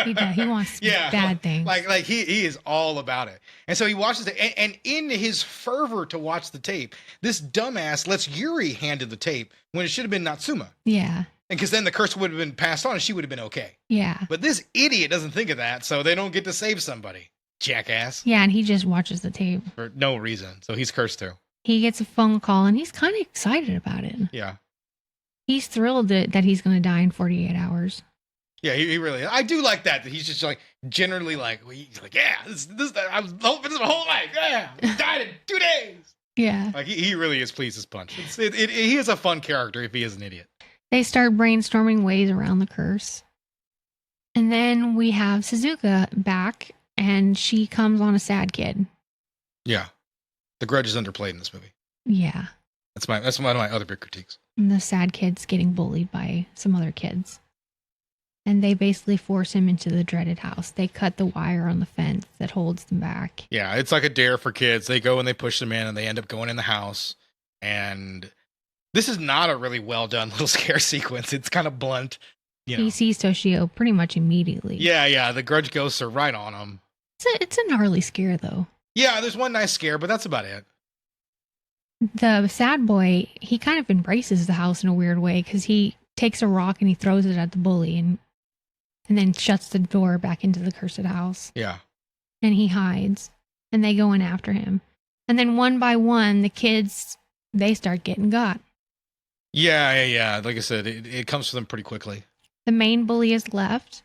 He does. He wants bad things. Like he is all about it. And so he watches it. And in his fervor to watch the tape, this dumbass lets Yuri handle the tape when it should have been Natsuma. Yeah. And because then the curse would have been passed on and she would have been okay. Yeah. But this idiot doesn't think of that, so they don't get to save somebody. Jackass. Yeah, and he just watches the tape. For no reason. So he's cursed too. He gets a phone call and he's kind of excited about it. Yeah. He's thrilled that he's going to die in 48 hours. Yeah, he really. I do like that he's just like generally like he's like, yeah, this I was hoping this my whole life. Yeah, died in 2 days. Yeah, like he really is pleased as punch. He is a fun character if he is an idiot. They start brainstorming ways around the curse, and then we have Suzuka back, and she comes on a sad kid. Yeah, the Grudge is underplayed in this movie. Yeah, that's one of my other big critiques. And the sad kid's getting bullied by some other kids. And they basically force him into the dreaded house. They cut the wire on the fence that holds them back. Yeah, it's like a dare for kids. They go and they push them in and they end up going in the house. And this is not a really well done little scare sequence. It's kind of blunt. He sees Toshio pretty much immediately. Yeah. The Grudge ghosts are right on him. It's a gnarly scare, though. Yeah, there's one nice scare, but that's about it. The sad boy, he kind of embraces the house in a weird way because he takes a rock and he throws it at the bully and then shuts the door back into the cursed house. Yeah. And he hides. And they go in after him. And then one by one, the kids, they start getting got. Yeah. Like I said, it comes to them pretty quickly. The main bully is left.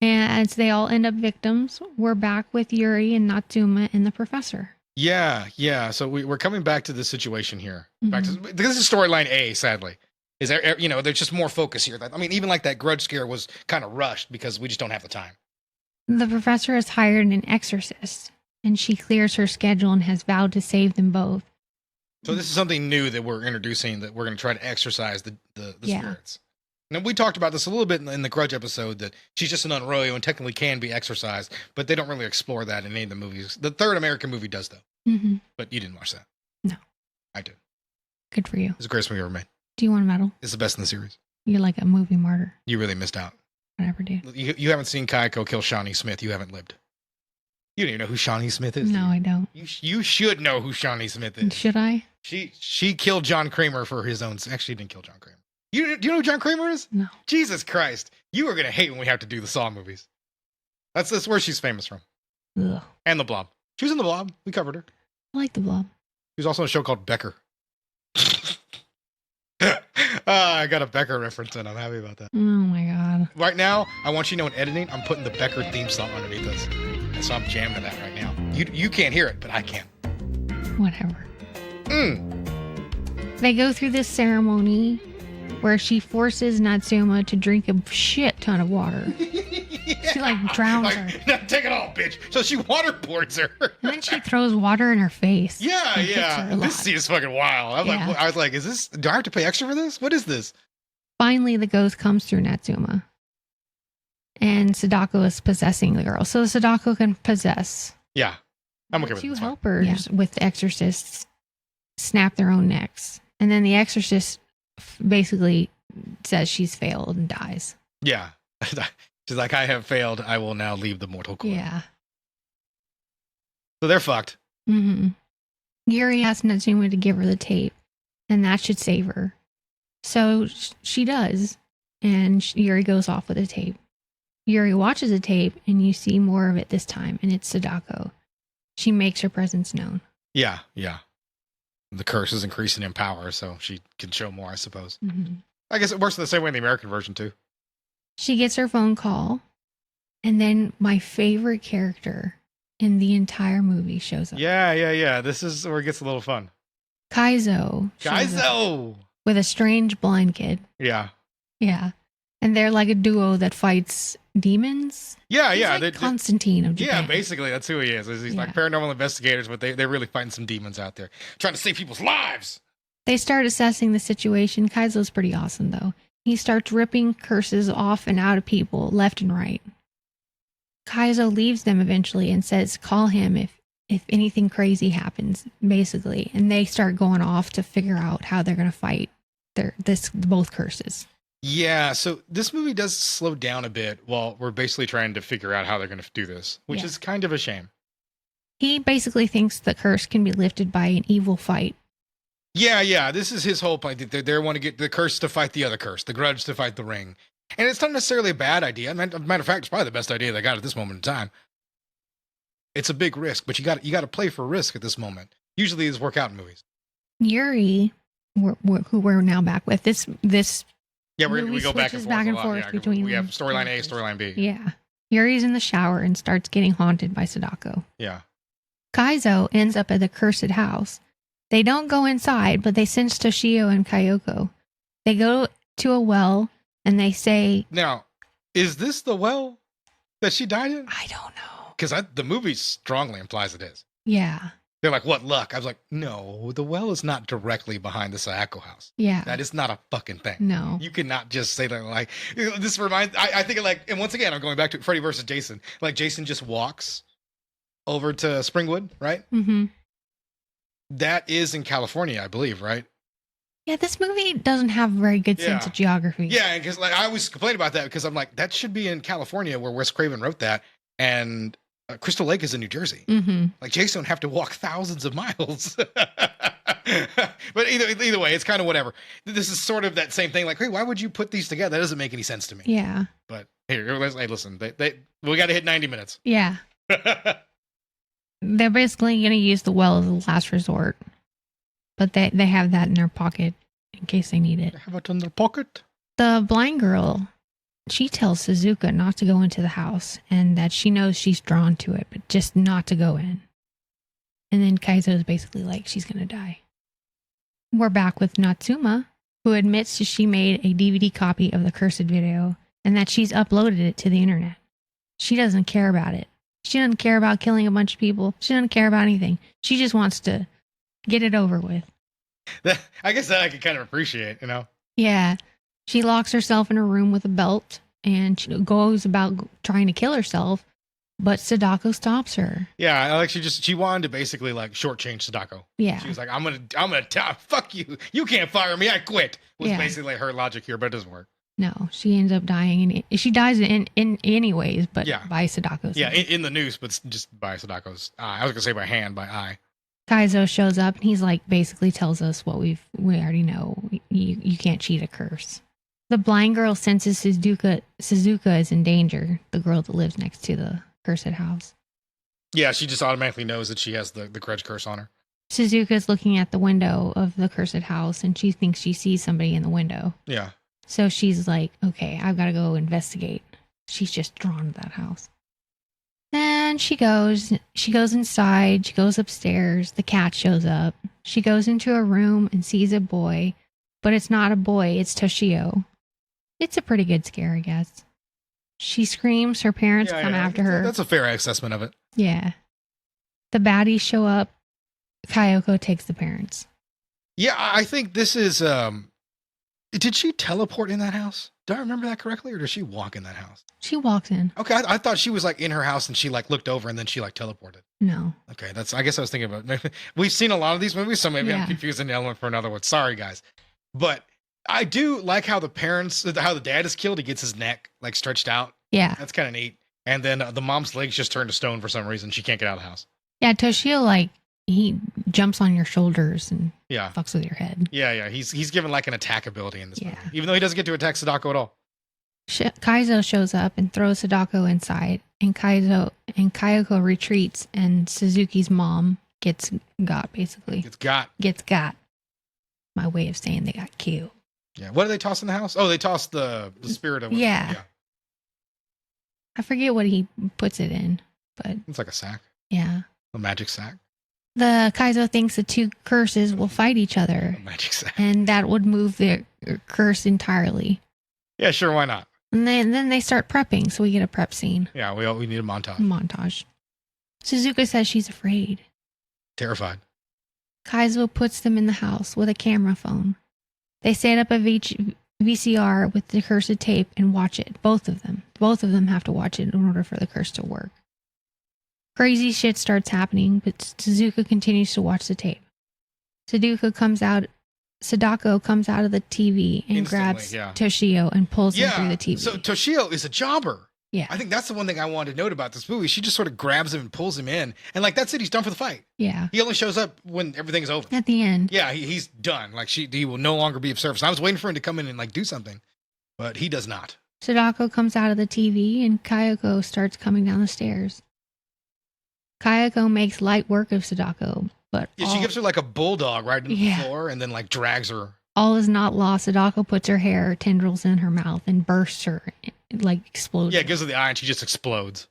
And as they all end up victims, we're back with Yuri and Natsuma and the professor. Yeah. So we're coming back to this situation here. Mm-hmm. This is storyline A, sadly. Is there, there's just more focus here. I mean, even like that Grudge scare was kind of rushed because we just don't have the time. The professor has hired an exorcist, and she clears her schedule and has vowed to save them both. So this is something new that we're introducing, that we're going to try to exorcise the spirits. Now, we talked about this a little bit in the Grudge episode, that she's just an Unroyo and technically can be exorcised, but they don't really explore that in any of the movies. The third American movie does, though. Mm-hmm. But you didn't watch that. No. I did. Good for you. It's the greatest movie ever made. Do you want a medal? It's the best in the series. You're like a movie martyr. You really missed out. Whatever, dude. You haven't seen Kayako kill Shawnee Smith. You haven't lived. You don't even know who Shawnee Smith is. No, I don't. You should know who Shawnee Smith is. Should I? She killed John Kramer for his own. Actually, she didn't kill John Kramer. Do you know who John Kramer is? No. Jesus Christ. You are going to hate when we have to do the Saw movies. That's where she's famous from. Ugh. And The Blob. She was in The Blob. We covered her. I like The Blob. She was also in a show called Becker. I got a Becker reference and I'm happy about that. Oh my God. Right now, I want you to know in editing, I'm putting the Becker theme song underneath this. And so I'm jamming that right now. You can't hear it, but I can. Whatever. They go through this ceremony where she forces Natsuma to drink a shit ton of water. Yeah. She like drowns her. No, take it all, bitch. So she waterboards her. And then she throws water in her face. Yeah. This scene is fucking wild. I was like, do I have to pay extra for this? What is this? Finally, the ghost comes through Natsuma. And Sadako is possessing the girl. So Sadako can possess. Yeah. I'm okay with two helpers with the exorcists snap their own necks. And then the exorcist basically says she's failed and dies. Yeah. She's like, I have failed. I will now leave the mortal coil. Yeah. So they're fucked. Mm-hmm. Yuri asks Natsuma to give her the tape, and that should save her. So she does, and Yuri goes off with the tape. Yuri watches the tape, and you see more of it this time, and it's Sadako. She makes her presence known. Yeah. The curse is increasing in power, so she can show more, I suppose. Mm-hmm. I guess it works the same way in the American version, too. She gets her phone call, and then my favorite character in the entire movie shows up. Yeah. This is where it gets a little fun. Kaizo. With a strange blind kid. Yeah. Yeah. And they're like a duo that fights demons. Yeah. He's like Constantine of Japan. Yeah, basically, that's who he is. He's like paranormal investigators, but they're really fighting some demons out there, trying to save people's lives. They start assessing the situation. Kaizo's pretty awesome, though. He starts ripping curses off and out of people, left and right. Kaizo leaves them eventually and says, call him if anything crazy happens, basically. And they start going off to figure out how they're going to fight both curses. Yeah, so this movie does slow down a bit while we're basically trying to figure out how they're going to do this, which is kind of a shame. He basically thinks the curse can be lifted by an evil fight. Yeah, this is his whole plan. They want to get the curse to fight the other curse, the grudge to fight the ring. And it's not necessarily a bad idea. Matter of fact, it's probably the best idea they got at this moment in time. It's a big risk, but you got to play for risk at this moment. Usually these work out in movies. Yuri, who we're now back with, this yeah, we go back and forth between we have storyline A, storyline B. Yeah. Yuri's in the shower and starts getting haunted by Sadako. Yeah. Kaizo ends up at the cursed house. They don't go inside, but they sense Toshio and Kayako. They go to a well and they say... Now, is this the well that she died in? I don't know. Because the movie strongly implies it is. Yeah. They're like, what luck? I was like, no, the well is not directly behind the Sayako house. Yeah. That is not a fucking thing. No. You cannot just say that like, this reminds, I think like, and once again, I'm going back to Freddy versus Jason. Like Jason just walks over to Springwood, right? Mm-hmm. That is in California, I believe, right? Yeah, this movie doesn't have a very good sense of geography. Yeah, because like I always complain about that because I'm like, that should be in California where Wes Craven wrote that. And Crystal Lake is in New Jersey. Mm-hmm. Like Jason don't have to walk thousands of miles. But either way, it's kind of whatever. This is sort of that same thing. Like, hey, why would you put these together? That doesn't make any sense to me. Yeah. But hey, listen, we got to hit 90 minutes. Yeah. They're basically going to use the well as a last resort. But they have that in their pocket in case they need it. They have it in their pocket? The blind girl, she tells Suzuka not to go into the house and that she knows she's drawn to it, but just not to go in. And then Kaizo is basically like, she's going to die. We're back with Natsuma, who admits she made a DVD copy of the cursed video and that she's uploaded it to the internet. She doesn't care about it. She doesn't care about killing a bunch of people. She doesn't care about anything. She just wants to get it over with. I guess that I could kind of appreciate, you know? Yeah. She locks herself in her room with a belt and she goes about trying to kill herself, but Sadako stops her. Yeah, like she wanted to basically like shortchange Sadako. Yeah. She was like, I'm gonna fuck you. You can't fire me. I quit. Was basically her logic here, but it doesn't work. No, she ends up dying, and she dies in anyways, but by Sadako's. Yeah, in the noose, but just by Sadako's eye. I was gonna say by hand, by eye. Kaizo shows up and he's like, basically tells us what we already know. You can't cheat a curse. The blind girl senses Suzuka is in danger, the girl that lives next to the cursed house. Yeah, she just automatically knows that she has the grudge curse on her. Suzuka's looking at the window of the cursed house and she thinks she sees somebody in the window. Yeah. So she's like, okay, I've got to go investigate. She's just drawn to that house. Then she goes inside, she goes upstairs, the cat shows up. She goes into a room and sees a boy, but it's not a boy, it's Toshio. It's a pretty good scare, I guess. She screams, her parents come after her. That's a fair assessment of it. Yeah. The baddies show up, Kayako takes the parents. Yeah, I think this is, did she teleport in that house? Do I remember that correctly, or does she walk in that house? She walks in. Okay, I thought she was like in her house and she like looked over and then she like teleported. No. Okay, I guess I was thinking about it. We've seen a lot of these movies, so maybe I'm confusing the element for another one. Sorry, guys. But I do like how the dad is killed. He gets his neck like stretched out. Yeah. That's kind of neat. And then the mom's legs just turned to stone for some reason. She can't get out of the house. Yeah, Toshio like he jumps on your shoulders and Yeah. fucks with your head. Yeah. He's given like an attack ability in this Yeah. movie, even though he doesn't get to attack Sadako at all. Kaizo shows up and throws Sadako inside, and Kayako retreats, and Suzuki's mom gets got, basically. Gets got. My way of saying they got killed. Yeah. What do they toss in the house? Oh, they toss the spirit of Yeah. I forget what he puts it in, but it's like a sack. Yeah. A magic sack. The Kaizo thinks the two curses will fight each other. A magic sack. And that would move the curse entirely. Yeah, sure, why not? And then they start prepping, so we get a prep scene. Yeah, we need a montage. Suzuka says she's afraid. Terrified. Kaizo puts them in the house with a camera phone. They set up a VCR with the cursed tape and watch it. Both of them. Both of them have to watch it in order for the curse to work. Crazy shit starts happening, but Suzuka continues to watch the tape. Sadako comes out of the TV and grabs Toshio and pulls him through the TV. So Toshio is a jobber. Yeah. I think that's the one thing I wanted to note about this movie. She just sort of grabs him and pulls him in. And like, that's it. He's done for the fight. Yeah. He only shows up when everything's over. At the end. Yeah, he's done. Like, he will no longer be of service. I was waiting for him to come in and like do something, but he does not. Sadako comes out of the TV and Kayako starts coming down the stairs. Kayako makes light work of Sadako, but she gives her like a bulldog right into the floor and then like drags her. All is not lost. Sadako puts her hair tendrils in her mouth and bursts her, like explodes. Yeah, gives her the eye and she just explodes.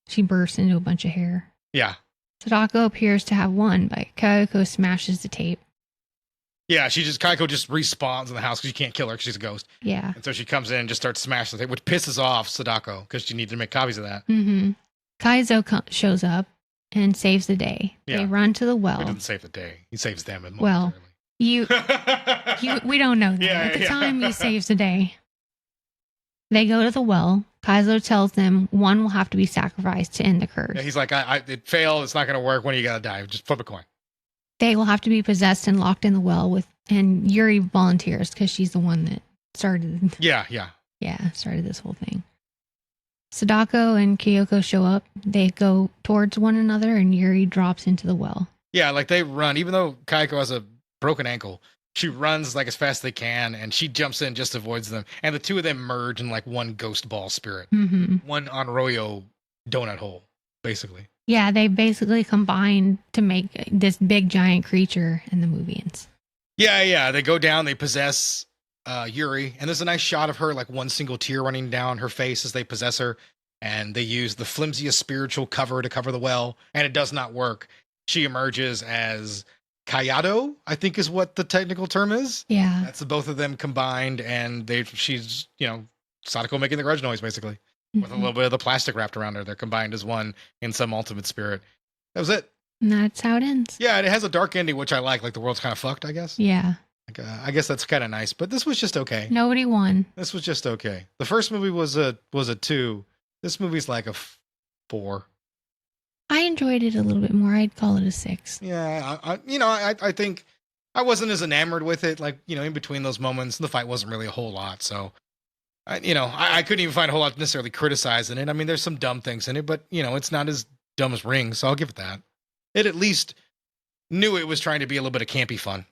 She bursts into a bunch of hair. Yeah. Sadako appears to have won, but Kayako smashes the tape. Yeah, Kayako just respawns in the house because you can't kill her because she's a ghost. Yeah. And so she comes in and just starts smashing the tape, which pisses off Sadako because she needs to make copies of that. Mm-hmm. Kaizo shows up and saves the day. Yeah. They run to the well. He doesn't save the day. He saves them. Well, we don't know that. At the time, he saves the day. They go to the well. Kaizo tells them one will have to be sacrificed to end the curse. Yeah, he's like, it failed. It's not going to work. When are you going to die? Just flip a coin. They will have to be possessed and locked in the well and Yuri volunteers because she's the one that started. Yeah. Started this whole thing. Sadako and Kayako show up. They go towards one another and Yuri drops into the well. Yeah, like they run. Even though Kayako has a broken ankle, she runs like as fast as they can and she jumps in, just avoids them. And the two of them merge in like one ghost ball spirit. Mm-hmm. One Onryo donut hole, basically. Yeah, they basically combine to make this big giant creature in the movie ends. Yeah. They go down, they possess Yuri, and there's a nice shot of her, like one single tear running down her face as they possess her, and they use the flimsiest spiritual cover to cover the well, and it does not work. She emerges as Kayado, I think is what the technical term is. Yeah. That's the both of them combined, and she's, Sadako making the grudge noise, basically, with a little bit of the plastic wrapped around her. They're combined as one in some ultimate spirit. That was it. And that's how it ends. Yeah, and it has a dark ending, which I like the world's kind of fucked, I guess. Yeah. I guess that's kind of nice, but this was just okay. Nobody won. This was just okay. The first movie was a 2. This movie's like a 4. I enjoyed it a little bit more. I'd call it a 6. Yeah, I think I wasn't as enamored with it. Like, in between those moments, the fight wasn't really a whole lot. So, I couldn't even find a whole lot to necessarily criticize in it. I mean, there's some dumb things in it, but it's not as dumb as Ring, so I'll give it that. It at least knew it was trying to be a little bit of campy fun.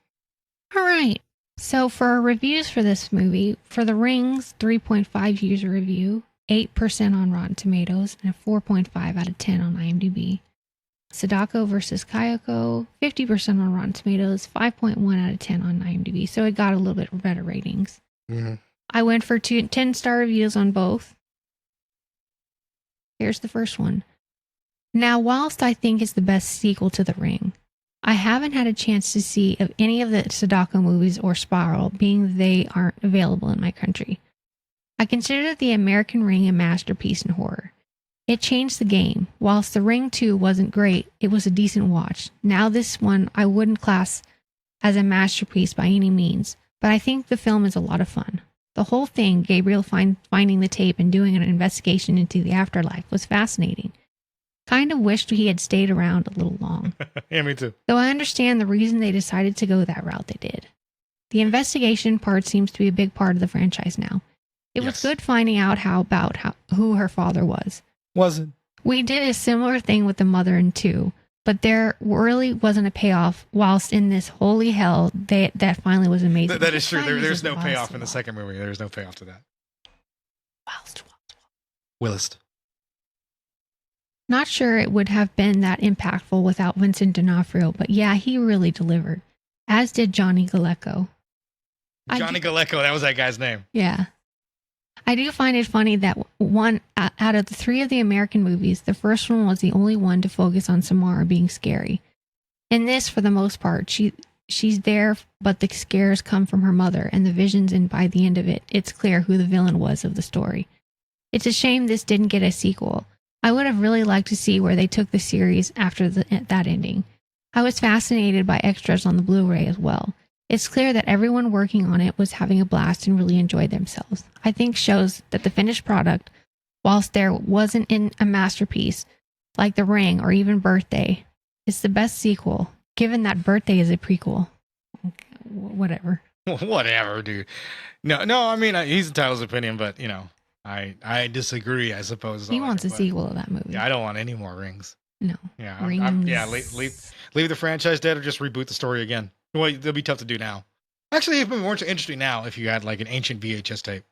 All right. So for our reviews for this movie, for The Rings, 3.5 user review, 8% on Rotten Tomatoes, and a 4.5 out of 10 on IMDb. Sadako versus Kayako, 50% on Rotten Tomatoes, 5.1 out of 10 on IMDb. So it got a little bit better ratings. Mm-hmm. I went for 10-star reviews on both. Here's the first one. Now, whilst I think it's the best sequel to The Ring, I haven't had a chance to see of any of the Sadako movies or Spiral, being they aren't available in my country. I consider The American Ring a masterpiece in horror. It changed the game. Whilst The Ring 2 wasn't great, it was a decent watch. Now this one I wouldn't class as a masterpiece by any means, but I think the film is a lot of fun. The whole thing, Gabriel finding the tape and doing an investigation into the afterlife, was fascinating. Kind of wished he had stayed around a little long. Yeah, me too. Though I understand the reason they decided to go that route they did. The investigation part seems to be a big part of the franchise now. It was good finding out who her father was. Was it? We did a similar thing with the mother in 2, but there really wasn't a payoff. Whilst in this holy hell, that finally was amazing. That is true. There's no Whilst payoff in the second movie. There's no payoff to that. Willist. Not sure it would have been that impactful without Vincent D'Onofrio, but yeah, he really delivered. As did Johnny Galecko. Johnny Galecko, that was that guy's name. Yeah. I do find it funny that one out of the 3 of the American movies, the first one was the only one to focus on Samara being scary. In this, for the most part, she's there, but the scares come from her mother and the visions, and by the end of it, it's clear who the villain was of the story. It's a shame this didn't get a sequel. I would have really liked to see where they took the series after that ending. I was fascinated by extras on the Blu-ray as well. It's clear that everyone working on it was having a blast and really enjoyed themselves. I think shows that the finished product, whilst there wasn't in a masterpiece like The Ring or even Birthday, is the best sequel, given that Birthday is a prequel. Whatever. Whatever, dude. No, I mean, he's entitled to his opinion, but, you know, I disagree, I suppose. He wants a sequel of that movie. Yeah, I don't want any more Rings. No. Yeah, Rings. leave the franchise dead or just reboot the story again. Well, it'll be tough to do now. Actually, it'd be more interesting now if you had like an ancient VHS tape.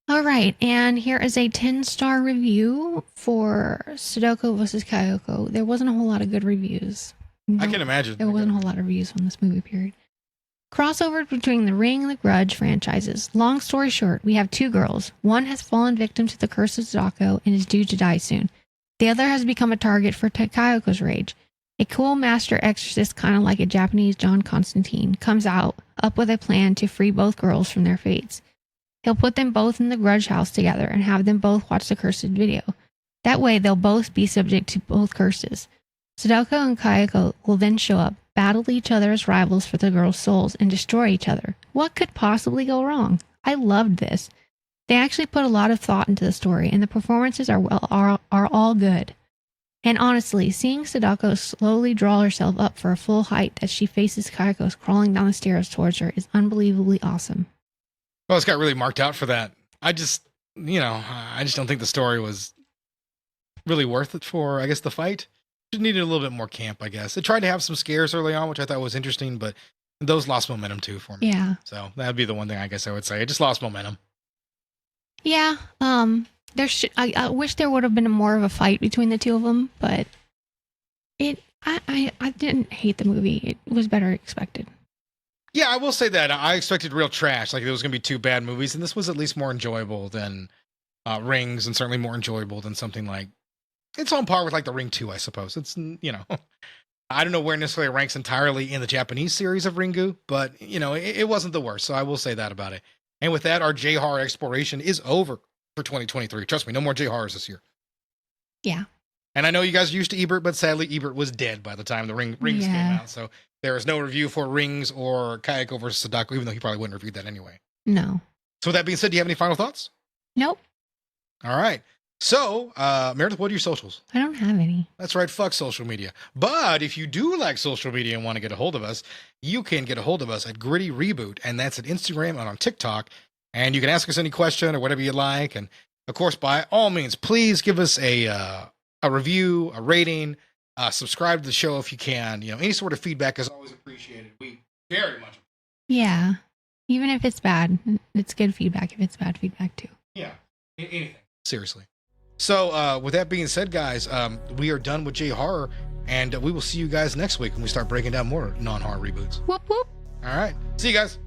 All right, and here is a 10-star review for Sadako versus Kayako. There wasn't a whole lot of good reviews. I can imagine. There wasn't a whole lot of reviews on this movie, period. Crossover between the Ring and the Grudge franchises. Long story short, we have 2 girls. One has fallen victim to the curse of Sadako and is due to die soon. The other has become a target for Kayako's rage. A cool master exorcist, kind of like a Japanese John Constantine, comes up with a plan to free both girls from their fates. He'll put them both in the Grudge house together and have them both watch the cursed video. That way, they'll both be subject to both curses. Sadako and Kayako will then show up, battle each other as rivals for the girls' souls, and destroy each other. What could possibly go wrong? I loved this. They actually put a lot of thought into the story, and the performances are all good. And honestly, seeing Sadako slowly draw herself up for a full height as she faces Kayako crawling down the stairs towards her is unbelievably awesome. Well, it's got really marked out for that. I just don't think the story was really worth it for, I guess, the fight. It needed a little bit more camp, I guess. It tried to have some scares early on, which I thought was interesting, but those lost momentum too for me. Yeah. So that'd be the one thing I guess I would say. It just lost momentum. Yeah. I wish there would have been more of a fight between the 2 of them, but I didn't hate the movie. It was better expected. Yeah, I will say that. I expected real trash. Like, there was going to be 2 bad movies, and this was at least more enjoyable than Rings, and certainly more enjoyable than something like... It's on par with, like, The Ring 2, I suppose. It's, you know... I don't know where necessarily it ranks entirely in the Japanese series of Ringu, but, you know, it wasn't the worst, so I will say that about it. And with that, our J-horror exploration is over for 2023. Trust me, no more J-horrors this year. Yeah. And I know you guys are used to Ebert, but sadly, Ebert was dead by the time the Rings came out, so... There is no review for Rings or Kayako versus Sadako, even though he probably wouldn't review that anyway. No. So with that being said, do you have any final thoughts? Nope. All right. So, Meredith, what are your socials? I don't have any. That's right. Fuck social media. But if you do like social media and want to get a hold of us, you can get a hold of us at Gritty Reboot, and that's at Instagram and on TikTok. And you can ask us any question or whatever you like. And of course, by all means, please give us a review, a rating. Subscribe to the show if you can. You know, any sort of feedback is always appreciated. We very much. Yeah. Even if it's bad, it's good feedback if it's bad feedback too. Yeah. Anything. Seriously. So with that being said, guys, we are done with J-horror, and we will see you guys next week when we start breaking down more non-horror reboots. Whoop whoop. All right. See you guys.